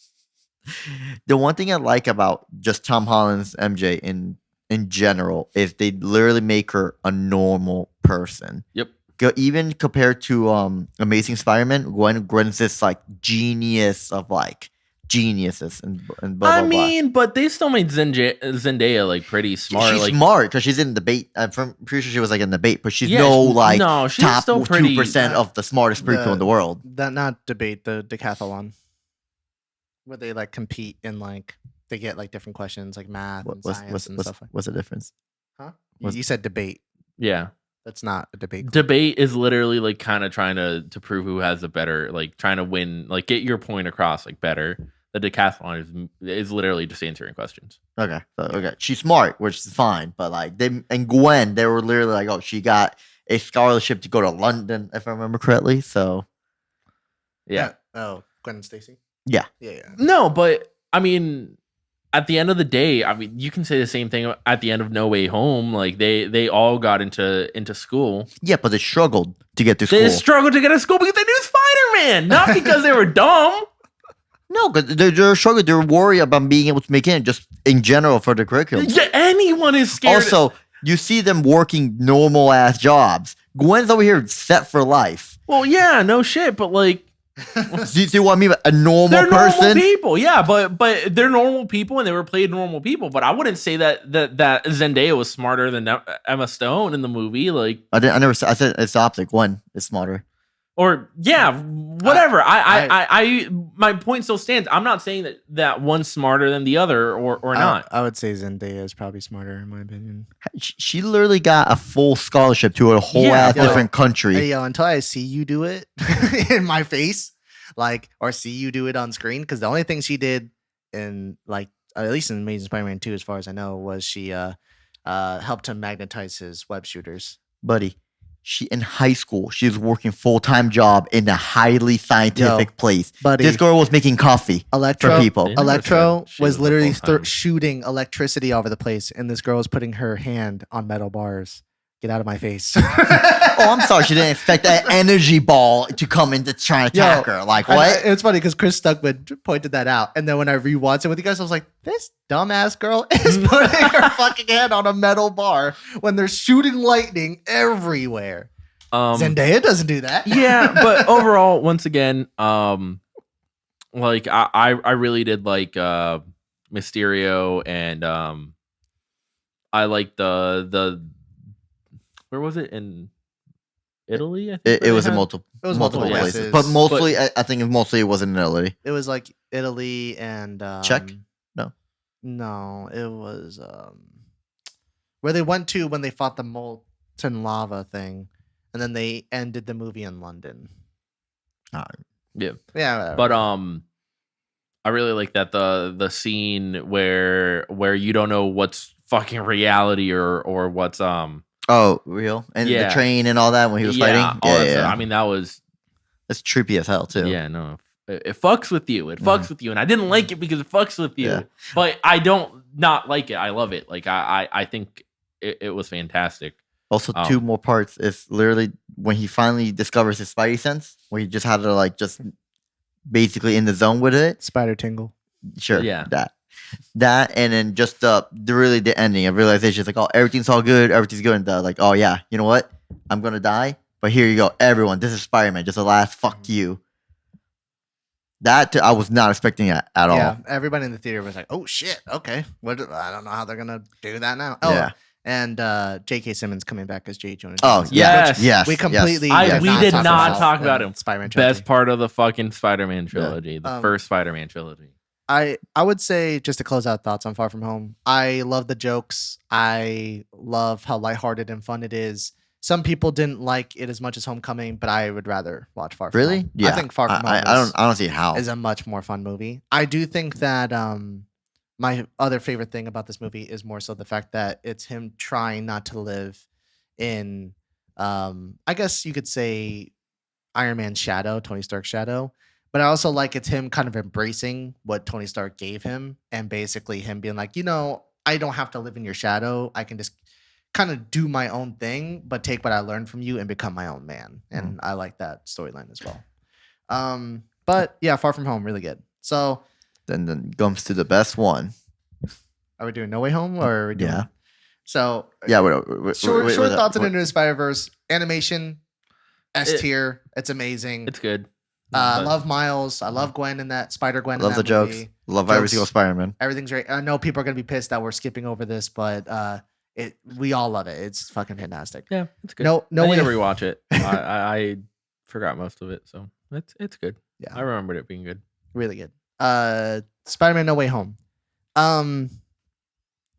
the one thing I like about just Tom Holland's MJ in general is they literally make her a normal person. Yep. Even compared to Amazing Spider-Man, Gwen's this like genius of like geniuses and blah blah I blah. mean, but they still made Zendaya like pretty smart. She's like, smart because she's in debate. I'm pretty sure she was like in debate, but she's Yeah, no like no, she's top still pretty- 2% of the smartest people in the world. That not debate the decathlon, where they like compete in like they get like different questions like math and science and stuff like. What's the difference? Huh? what's- You said debate. yeah, That's not a debate. debate is literally like kind of trying to prove who has the better, like trying to win, like get your point across like better. The decathlon is literally just answering questions. Okay, so, okay, she's smart, which is fine, but like and Gwen, they were literally like, oh, she got a scholarship to go to London, if I remember correctly. So Yeah. Oh, Gwen Stacy. Yeah. Yeah. No, but I mean, at the end of the day, I mean, you can say the same thing at the end of No Way Home. Like they all got into school. yeah, but they struggled to get to school. They struggled to get to school because they knew Spider-Man, not because they were dumb. No, because they're struggling. They're worried about being able to make it just in general for the curriculum. Yeah, anyone is scared. Also, you see them working normal ass jobs. Gwen's over here set for life. well, yeah, no shit, but like Do you see what I mean? A normal they're person. normal people. Yeah, but they're normal people and they were played normal people. But I wouldn't say that Zendaya was smarter than Emma Stone in the movie. Like, I never said. I said it's the opposite. Gwen is smarter. Or whatever. My point still stands. I'm not saying that one's smarter than the other or not. I would say Zendaya is probably smarter in my opinion. She literally got a full scholarship to a whole ass yo, different country. Hey, yo, until I see you do it in my face, like, or see you do it on screen, because the only thing she did in, like, at least in Amazing Spider-Man 2, as far as I know, was she helped him magnetize his web shooters. Buddy, she in high school, she was working full-time job in a highly scientific place. Buddy, this girl was making coffee for people. They never Electro said she was was a literally full-time. shooting electricity all over the place, and this girl was putting her hand on metal bars. Get out of my face. Oh, I'm sorry. She didn't expect that energy ball to come in to try to attack her. Like, what? It's funny because Chris Stuckman pointed that out. And then when I rewatched it with you guys, I was like, this dumbass girl is putting her fucking hand on a metal bar when they're shooting lightning everywhere. Zendaya doesn't do that. Yeah, but overall, once again, like I really did like Mysterio, and I like the where was it, in Italy? I think It was in multiple multiple places. places. But mostly, I think it was in Italy. It was like Italy and Czech? No. No, it was where they went to when they fought the molten lava thing, and then they ended the movie in London. Yeah. Yeah, whatever. But I really like that the scene where you don't know what's fucking reality or what's Oh, real? And the train and all that when he was fighting? all that stuff. I mean, that was that's trippy as hell too. Yeah, no. It fucks with you. It fucks with you. And I didn't like it because it fucks with you. Yeah. But I don't not like it. I love it. Like I think it was fantastic. Also, two more parts is literally when he finally discovers his spidey sense, where he just had to like just basically in the zone with it. Spider tingle. Sure. Yeah. That and then just the really the ending of realization. It's like, oh, everything's all good, everything's good, and like, oh yeah, you know what? I'm gonna die, but here you go, everyone. This is Spider-Man. Just a last fuck you. That I was not expecting that at all. Yeah, everybody in the theater was like, "Oh shit, okay." I don't know how they're gonna do that now. Oh, Yeah. And J.K. Simmons coming back as J. Jonah Oh Jameson. yes. yes. We completely yes. we did not talk about him. Spider-Man Best part of the fucking Spider-Man trilogy. The Um, first Spider-Man trilogy. I would say, just to close out thoughts on Far From Home, I love the jokes. I love how lighthearted and fun it is. Some people didn't like it as much as Homecoming, but I would rather watch Far From Really? Home. Yeah. I think Far From Home I don't see how. is a much more fun movie. I do think that my other favorite thing about this movie is more so the fact that it's him trying not to live in, I guess you could say, Iron Man's shadow, Tony Stark's shadow. But I also like it's him kind of embracing what Tony Stark gave him, and basically him being like, I don't have to live in your shadow. I can just kind of do my own thing, but take what I learned from you and become my own man. And I like that storyline as well. But yeah, Far From Home, really good. So then comes to the best one. are we doing No Way Home, or are we doing? Yeah. So Yeah. short thoughts on Into the Spider-Verse. Animation, S tier. It's amazing. It's good. I love Miles. I love Gwen in that Spider-Gwen. Love in the that jokes. movie. Love every single Spider-Man. Everything's great. I know people are gonna be pissed that we're skipping over this, but we all love it. It's fucking fantastic. Yeah, it's good. No I way. need to rewatch it. I forgot most of it, so it's good. Yeah, I remembered it being good. really good. Spider-Man: No Way Home.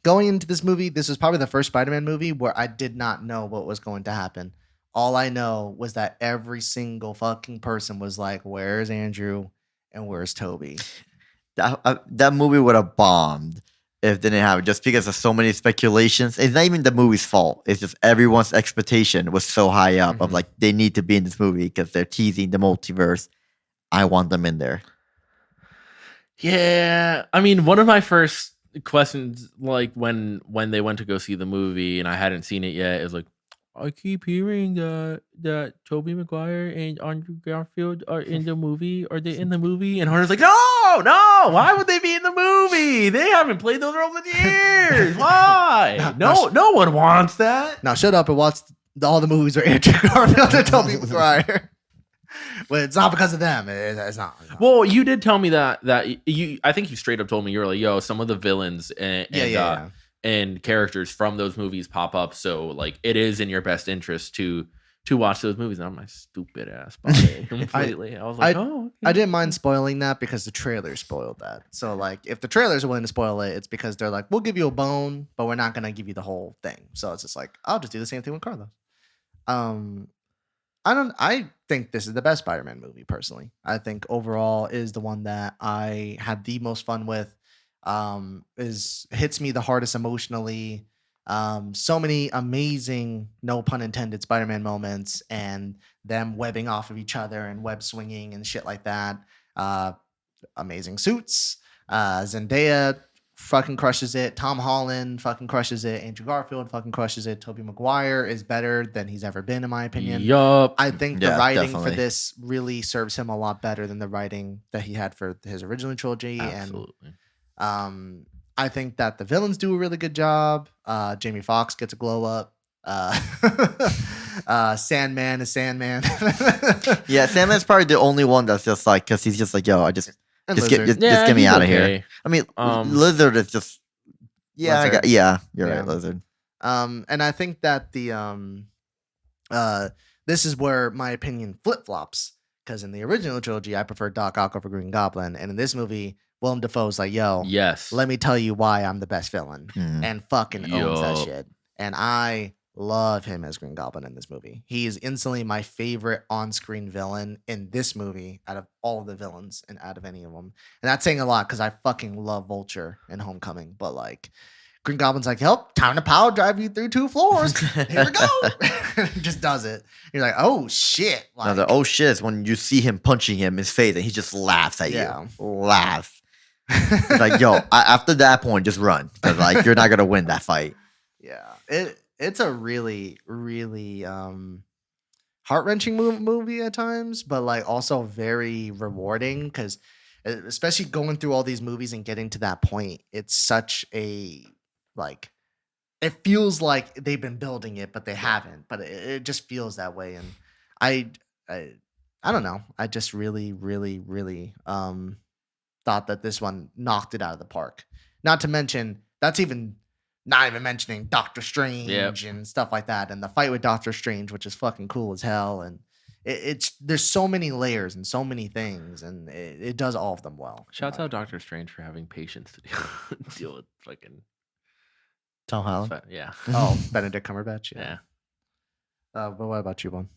Going into this movie, this was probably the first Spider-Man movie where I did not know what was going to happen. All I know was that every single fucking person was like, "Where's Andrew and where's Toby?" That movie would have bombed if it didn't have it, just because of so many speculations. It's not even the movie's fault. It's just everyone's expectation was so high up of like, they need to be in this movie because they're teasing the multiverse. I want them in there. Yeah, I mean, one of my first questions, like when they went to go see the movie and I hadn't seen it yet, is like, I keep hearing that Tobey Maguire and Andrew Garfield are in the movie. Are they in the movie? And Hunter's like, no, why would they be in the movie? They haven't played those roles in years. Why? No one wants that. Now shut up and watch all the movies where Andrew Garfield and Tobey Maguire. Well, it's not because of them. It's not. Well, you did tell me that you. I think you straight up told me, you were like, "Yo, some of the villains and characters from those movies pop up, so like it is in your best interest to to watch those movies. And I'm my stupid ass bought it completely. I was like, oh, I didn't mind spoiling that because the trailer spoiled that. So like, if the trailers are willing to spoil it, it's because they're like, we'll give you a bone, but we're not gonna give you the whole thing. So it's just like, I'll just do the same thing with Carlos. I think this is the best Spider-Man movie personally. I think overall is the one that I had the most fun with. Is hits me the hardest emotionally. So many amazing, no pun intended, Spider-Man moments and them webbing off of each other and web swinging and shit like that. Amazing suits. Zendaya fucking crushes it. Tom Holland fucking crushes it. Andrew Garfield fucking crushes it. Tobey Maguire is better than he's ever been, in my opinion. Yup. I think the Yeah, writing definitely. for this really serves him a lot better than the writing that he had for his original trilogy. Absolutely. And I think that the villains do a really good job. Jamie Foxx gets a glow up. Sandman is Sandman. Yeah, Sandman's probably the only one that's just like, because he's just like, yo, I just And just get Lizard. just get me he's out of here. okay. I mean, Um, Lizard is just yeah, Lizard. you're Yeah. right, Lizard. And I think that this is where my opinion flip flops, because in the original trilogy, I prefer Doc Ock over Green Goblin, and in this movie, Willem Dafoe's like, "Yo, yes. let me tell you why I'm the best villain," Mhm. and fucking owns that Yup. shit. And I love him as Green Goblin in this movie. He is instantly my favorite on-screen villain in this movie out of all of the villains and out of any of them. And that's saying a lot because I fucking love Vulture in Homecoming, but like. Green Goblin's like, help, time to power drive you through 2 floors. Here we go. Just does it. You're like, oh shit. No, Like, the oh shit is when you see him punching him in his face and he just laughs at Yeah. you. Laughs. It's like, yo, after that point, just run. Because like you're not gonna win that fight. yeah. It's a really, really heart-wrenching movie at times, but like also very rewarding because especially going through all these movies and getting to that point, it's such a like it feels like they've been building it, but they haven't. But it just feels that way, and I don't know. I just really, really, really thought that this one knocked it out of the park. Not to mention that's even not even mentioning Doctor Strange and stuff like that, and the fight with Doctor Strange, which is fucking cool as hell, and it's there's so many layers and so many things, and it does all of them well. Shouts out Doctor Strange for having patience to deal with fucking. Tom Holland. Yeah. Oh, Benedict Cumberbatch. Yeah. But what about you, Bon?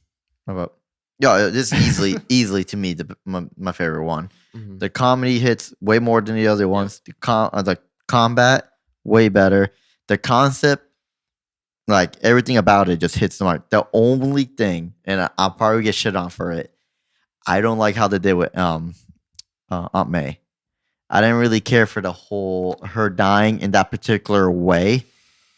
How about? Yeah, this is easily to me my favorite one. Mhm. The comedy hits way more than the other ones. The combat way better. The concept, like everything about it, just hits the mark. The only thing, and I'll probably get shit on for it, I don't like how they did with Aunt May. I didn't really care for the whole her dying in that particular way,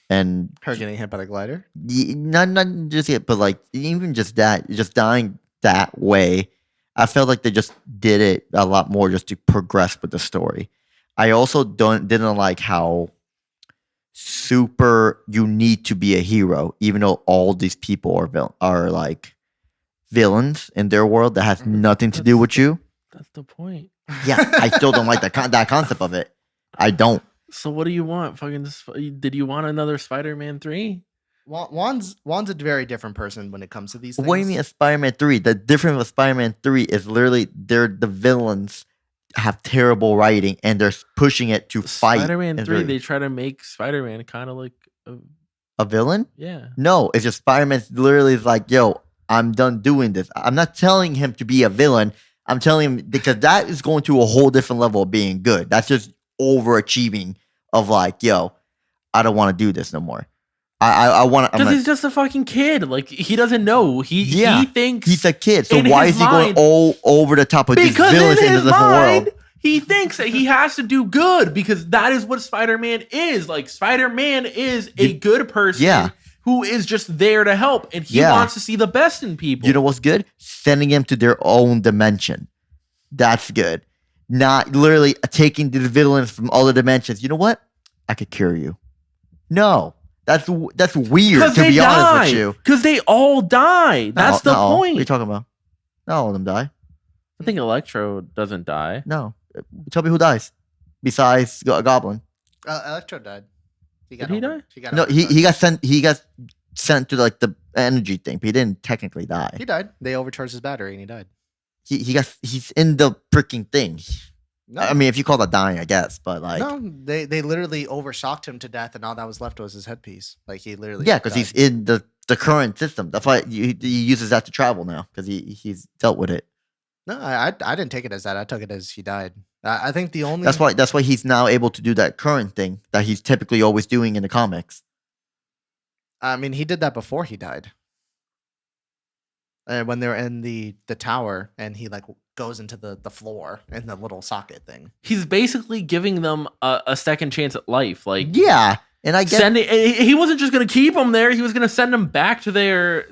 and Her getting hit by the glider. not just it, but like even just that, just dying that way. I felt like they just did it a lot more just to progress with the story. I also didn't like how super you need to be a hero, even though all these people are like villains in their world that has nothing to do with you. That's the point. Yeah, I still don't like that concept of it. I don't. So what do you want? Did you want another Spider-Man 3? Juan's a very different person when it comes to these things. What do you mean a Spider-Man 3? The difference with Spider-Man 3 is literally the villains have terrible writing and they're pushing it to fight. Spider-Man and 3, really- they try to make Spider-Man kind of like a villain? yeah. No, it's just Spider-Man literally is like, yo, I'm done doing this. I'm not telling him to be a villain. I'm telling him because that is going to a whole different level of being good. That's just overachieving of like, yo, I don't want to do this no more. I want to. Because he's just a fucking kid. Like he doesn't know. He thinks he's a kid. So in why his is he going mind- all over the top with these because villains in in the his different mind, world? he thinks that he has to do good because that is what Spider-Man is. Like Spider-Man is a good person Yeah. who is just there to help, and he Yeah. wants to see the best in people. You know what's good? Sending them to their own dimension. That's good. Not literally taking the villains from other dimensions. You know what? I could cure you. No, that's weird. To be honest with you, because they all die. That's the Not all. What are you point. talking about? Not all of them die. I think Electro doesn't die. No. Tell me who dies besides Goblin. Electro died. Did he die? He got No, he got sent. He got sent to like the energy thing, but he didn't technically die. He died. They overcharged his battery and he died. He's in the freaking thing. No, I mean, if you call that dying, I guess, but like, no, they literally overshocked him to death, and all that was left was his headpiece. Like he literally, yeah, because died. he's in the current system. That's why he uses that to travel now because he's dealt with it. No, I didn't take it as that. I took it as he died. I think the only That's why he's now able to do that current thing that he's typically always doing in the comics. I mean, he did that before he died. When they're in the tower, and he like goes into the floor in the little socket thing. He's basically giving them a second chance at life. Like, Yeah, and I get sending. He wasn't just going to keep them there. He was going to send them back to their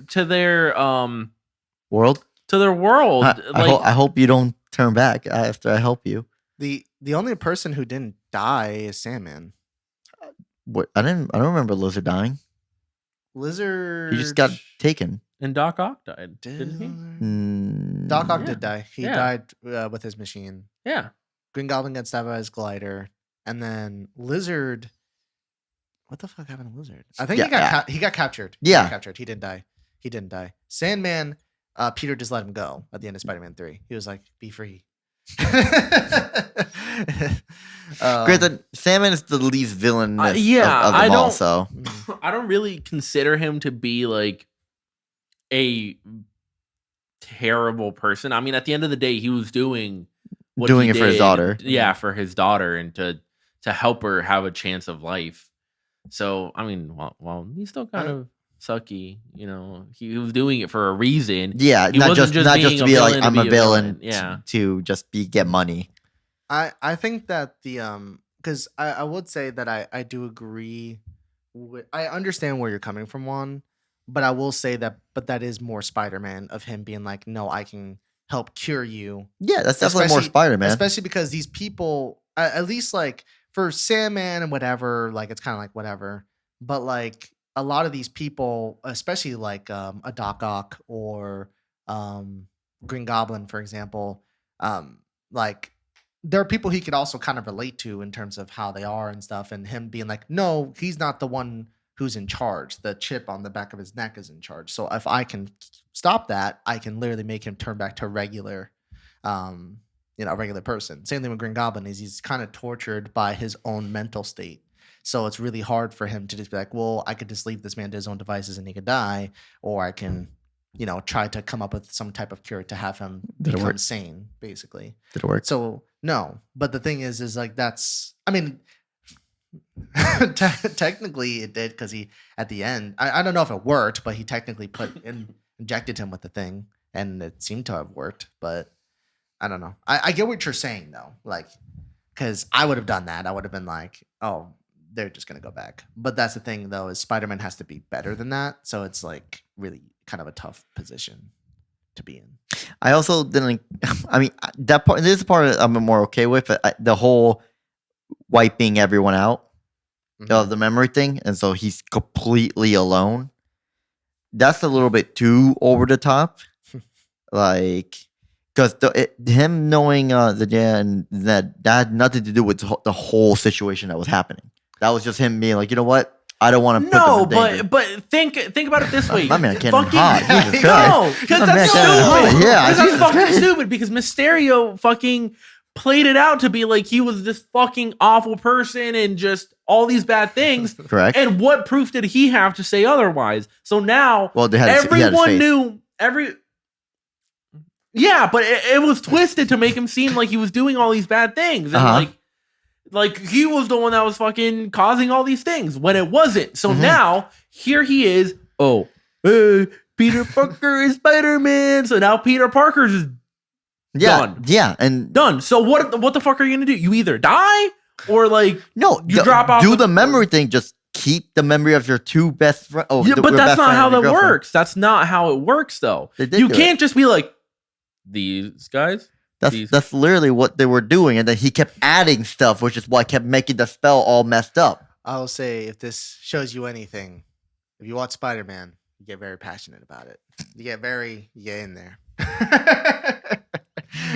world. to their world. I hope you don't turn back after I help you. The only person who didn't die is Sandman. What I don't remember Lizard dying. Lizard. He just got taken. And Doc Ock died, didn't he? Doc Ock Yeah. did die. He Yeah. died with his machine. Yeah. Green Goblin got stabbed by his glider, and then Lizard. What the fuck happened to Lizard? I think he got captured. He got captured. He didn't die. Sandman. Peter just let him go at the end of Spider-Man 3. He was like, "Be free." Granted, Sandman is the least villain of I them all. don't- So I don't really consider him to be like a terrible person. I mean, at the end of the day, he was doing what doing he it for his did, daughter. Yeah, for his daughter, and to help her have a chance of life. So, I mean, well, he's still kind of sucky. You know, he was doing it for a reason. Yeah, He not wasn't just being to a be like villain to I'm a be a villain. villain. Yeah. To just get money. I think that because I would say that I do agree with, I understand where you're coming from, Juan, but I will say that is more Spider-Man, of him being like, no, I can help cure you. Yeah, that's definitely more Especially- Spider-Man. Especially because these people, at least like for Sandman and whatever, like it's kind of like whatever, but like a lot of these people, especially like a Doc Ock or Green Goblin, for example, like there are people he could also kind of relate to in terms of how they are and stuff, and him being like, no, he's not the one who's in charge. The chip on the back of his neck is in charge. So if I can stop that, I can literally make him turn back to regular, a regular person. Same thing with Green Goblin, is he's kind of tortured by his own mental state. So it's really hard for him to just be like, well, I could just leave this man to his own devices and he could die, or I can, try to come up with some type of cure to have him Did it become work? sane, basically. Did it work? So no, but the thing is like that's. I mean, technically it did, because he at the end. I don't know if it worked, but he technically injected him with the thing, and it seemed to have worked. But I don't know. I get what you're saying though, like, because I would have done that. I would have been like, oh, they're just gonna go back. But that's the thing though, is Spider-Man has to be better than that. So it's like really kind of a tough position to be in. I also didn't. I mean, that part. This is part I'm more okay with, but the whole wiping everyone out of the memory thing, and so he's completely alone. That's a little bit too over the top. Like, because him knowing the and that had nothing to do with the whole situation that was happening. That was just him being like, you know what? I don't want to. No, but think about it this way. My man getting Fucking- hot. Jesus Christ. No, because My that's man getting hot. stupid. Yeah, Because that's Jesus fucking Christ. stupid. Because Mysterio fucking played it out to be like he was this fucking awful person and just all these bad things. Correct. And what proof did he have to say otherwise? So now, Well, they had he had his everyone face. knew Yeah, but it was twisted to make him seem like he was doing all these bad things, and like he was the one that was fucking causing all these things when it wasn't. So now here he is. Oh, Peter Parker is Spider-Man. So now Peter Parker's is done. Yeah, and Done. So what the fuck are you gonna do? You either die or like no, you drop off. Do the memory thing. Just keep the memory of your two best friends. Oh, Yeah, but your that's best not friend how and your that girlfriend. works. That's not how it works, though. They did You do can't just be like these guys. That's literally what they were doing, and then he kept adding stuff, which is why I kept making the spell all messed up. I'll say, if this shows you anything, if you watch Spider-Man, you get very passionate about it. You get in there.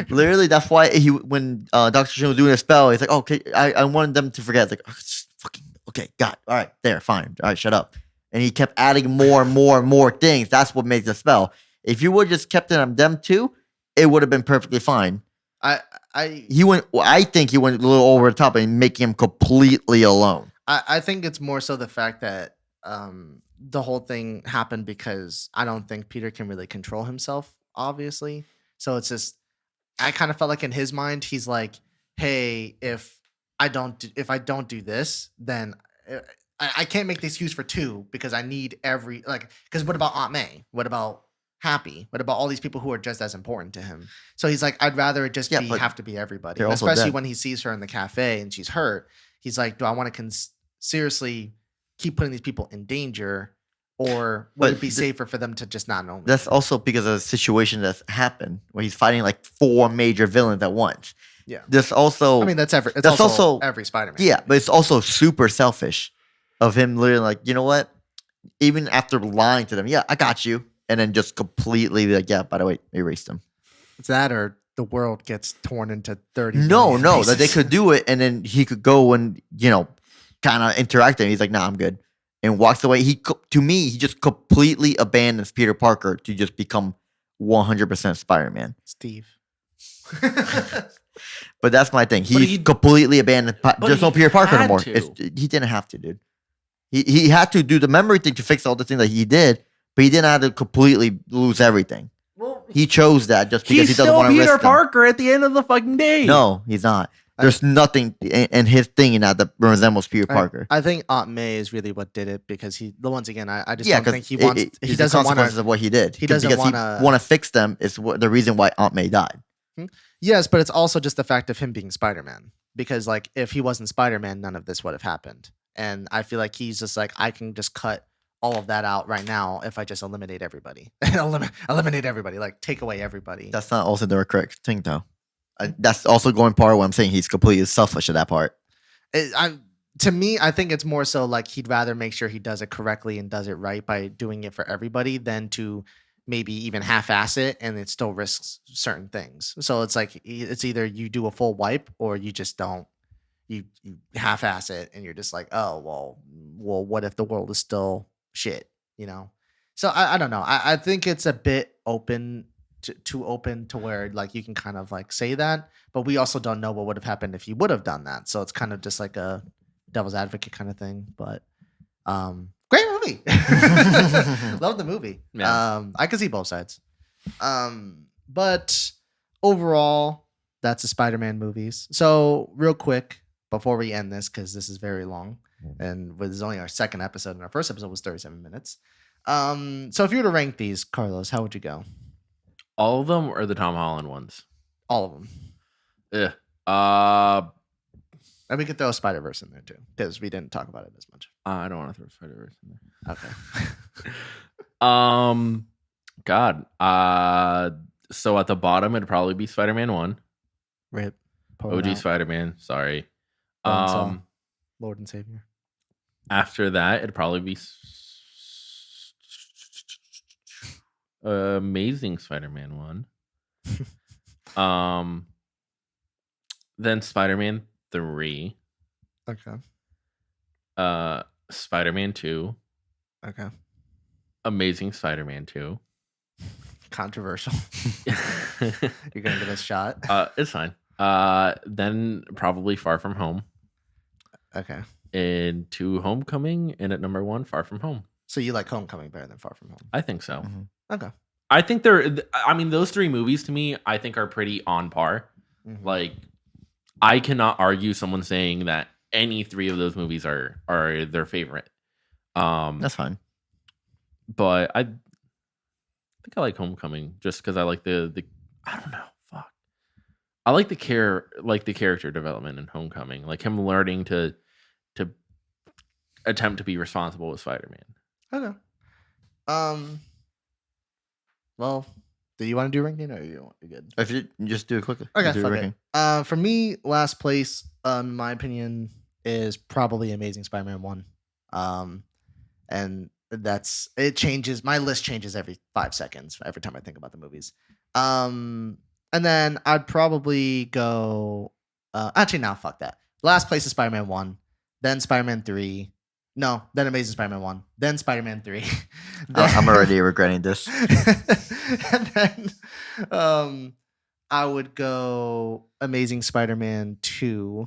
Literally, that's why when Dr. Strange was doing a spell, he's like, "Okay, I wanted them to forget." It's like, oh, just fucking okay, got it. All right, there, fine. All right, shut up. and he kept adding more and more and more things. That's what makes the spell. If you would just kept it on them two, it would have been perfectly fine. I I think he went a little over the top and make him completely alone. I think it's more so the fact that the whole thing happened because I don't think Peter can really control himself, obviously. So it's just I kind of felt like in his mind he's like, hey, if I don't do this, then I can't make the excuse for two because I need every like because what about Aunt May? What about Happy? What about all these people who are just as important to him? So he's like, I'd rather it just have to be everybody, they're also especially dead. when he sees her in the cafe and she's hurt. He's like, do I want to seriously keep putting these people in danger, or would But it be safer for them to just not know me? That's also because of a situation that's happened where he's fighting like 4 major villains at once. Yeah. There's also I mean, that's every. It's that's also, also- every Spider-Man. yeah, but it's also super selfish of him literally like, you know what? Even after lying to them, yeah, I got you. And then just completely be like, yeah, by the way, erase them. It's that or the world gets torn into 30. No, million that they pieces. could do it, and then he could go and kind of interact. And he's like, "Nah, I'm good," and walks away. To me, he just completely abandons Peter Parker to just become 100% Spider-Man. Steve. But that's my thing. But He completely abandoned. There's no he Peter Parker had anymore. to. He didn't have to, dude. He had to do the memory thing to fix all the things that he did, but he didn't have to completely lose everything. Well, He chose that just because he's he doesn't still want to risk Peter them. Parker at the end of the fucking day. No, he's not. There's nothing in his thing in that resembles Peter Parker. I think Aunt May is really what did it because once again I just Yeah, don't think because he wants. He it's doesn't the want consequences to. of what he did. He doesn't because wanna- he want to fix them. Is the reason why Aunt May died. Yes, but it's also just the fact of him being Spider-Man. Because like if he wasn't Spider-Man, none of this would have happened. And I feel like he's just like I can just cut all of that out right now if I just eliminate everybody. Eliminate everybody, like take away everybody. That's not also the correct thing, though. That's also going part of what I'm saying. He's completely selfish at that part. To me, I think it's more so like he'd rather make sure he does it correctly and does it right by doing it for everybody than to maybe even half-ass it and it still risks certain things. So it's like it's either you do a full wipe or you just don't. You half-ass it and you're just like, oh well, what if the world is still shit? So I don't know. I think it's a bit open. Too open to where like you can kind of like say that, but we also don't know what would have happened if he would have done that. So it's kind of just like a devil's advocate kind of thing. But great movie. Love the movie. Yeah. I can see both sides. But overall, that's the Spider-Man movies. So real quick before we end this, because this is very long, and this is only our second episode, and our first episode was 37 minutes. So if you were to rank these, Carlos, how would you go? All of them or the Tom Holland ones? All of them. Yeah. And we could throw Spider-Verse in there too, because we didn't talk about it as much. I don't want to throw Spider-Verse in there. Okay. God. So at the bottom, it'd probably be Spider-Man 1. Rip. OG Spider-Man. Sorry. Lord and Savior. After that, it'd probably be Amazing Spider-Man 1. Then Spider-Man 3. Okay. Spider-Man 2. Okay. Amazing Spider-Man 2. Controversial. You're gonna give it a shot. It's fine. Then probably Far From Home. Okay. And 2 Homecoming, and at number 1, Far From Home. So you like Homecoming better than Far From Home? I think so. Mm-hmm. Okay. I think those 3 movies to me, I think are pretty on par. Mhm. Like, I cannot argue someone saying that any 3 of those movies are their favorite. That's fine. But I think I like Homecoming just because I like the I don't know, fuck. I like the character development in Homecoming, like him learning to attempt to be responsible with Spider-Man. Okay. Well, do you want to do ranking or you good? If you just do it quickly. Okay, Just do fuck ranking. it. For me, last place, in my opinion, is probably Amazing Spider-Man 1. And it changes. My list changes every 5 seconds every time I think about the movies. And then I'd probably go. Actually, now fuck that. Last place is Spider-Man 1, then Spider-Man 3, No, then Amazing Spider-Man 1, then Spider-Man 3. I'm already regretting this. And then I would go Amazing Spider-Man 2,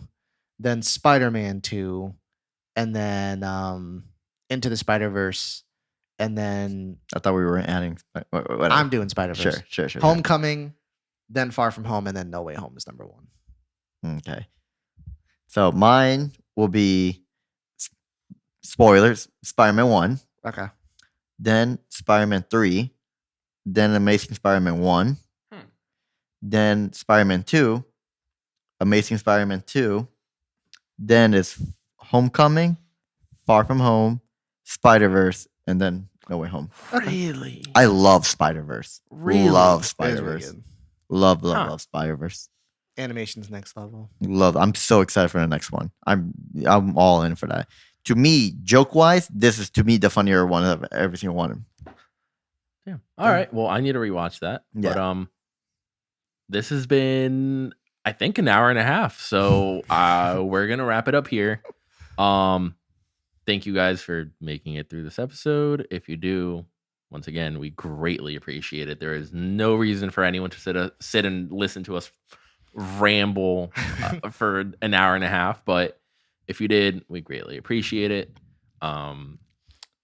then Spider-Man 2, and then Into the Spider-Verse, and then I thought we were adding. Whatever. I'm doing Spider-Verse. Sure. Homecoming, then Far From Home, and then No Way Home is number 1. Okay. So mine will be spoilers: Spider-Man 1, Okay. then Spider-Man 3, then Amazing Spider-Man 1, then Spider-Man 2, Amazing Spider-Man 2, then it's Homecoming, Far From Home, Spider-Verse, and then No Way Home. Really? I love Spider-Verse. Really? Love It's really Spider-Verse. good. Love Spider-Verse. Animation's next level. Love. I'm so excited for the next one. I'm all in for that. To me, joke-wise, this is to me the funnier one of every single one. Yeah. All right. Well, I need to rewatch that. Yeah. But this has been, I think, an hour and a half. So we're gonna wrap it up here. Thank you guys for making it through this episode. If you do, once again, we greatly appreciate it. There is no reason for anyone to sit and listen to us ramble for an hour and a half. But if you did, we greatly appreciate it.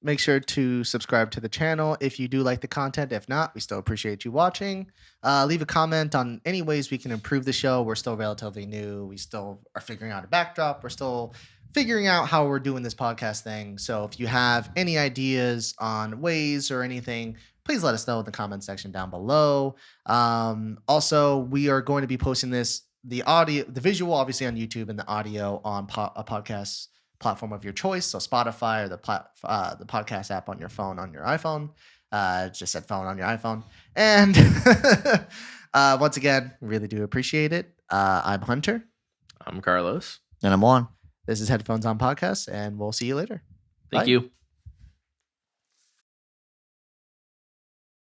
Make sure to subscribe to the channel if you do like the content. If not, we still appreciate you watching. Leave a comment on any ways we can improve the show. We're still relatively new. We still are figuring out a backdrop. We're still figuring out how we're doing this podcast thing. So if you have any ideas on ways or anything, please let us know in the comment section down below. Also, we are going to be posting the visual, obviously on YouTube, and the audio on a podcast platform of your choice, so Spotify or the podcast app on your phone, on your iPhone. Just said phone on your iPhone. And once again, really do appreciate it. I'm Hunter. I'm Carlos. And I'm on. This is Headphones on Podcast, and we'll see you later. Thank Bye. you.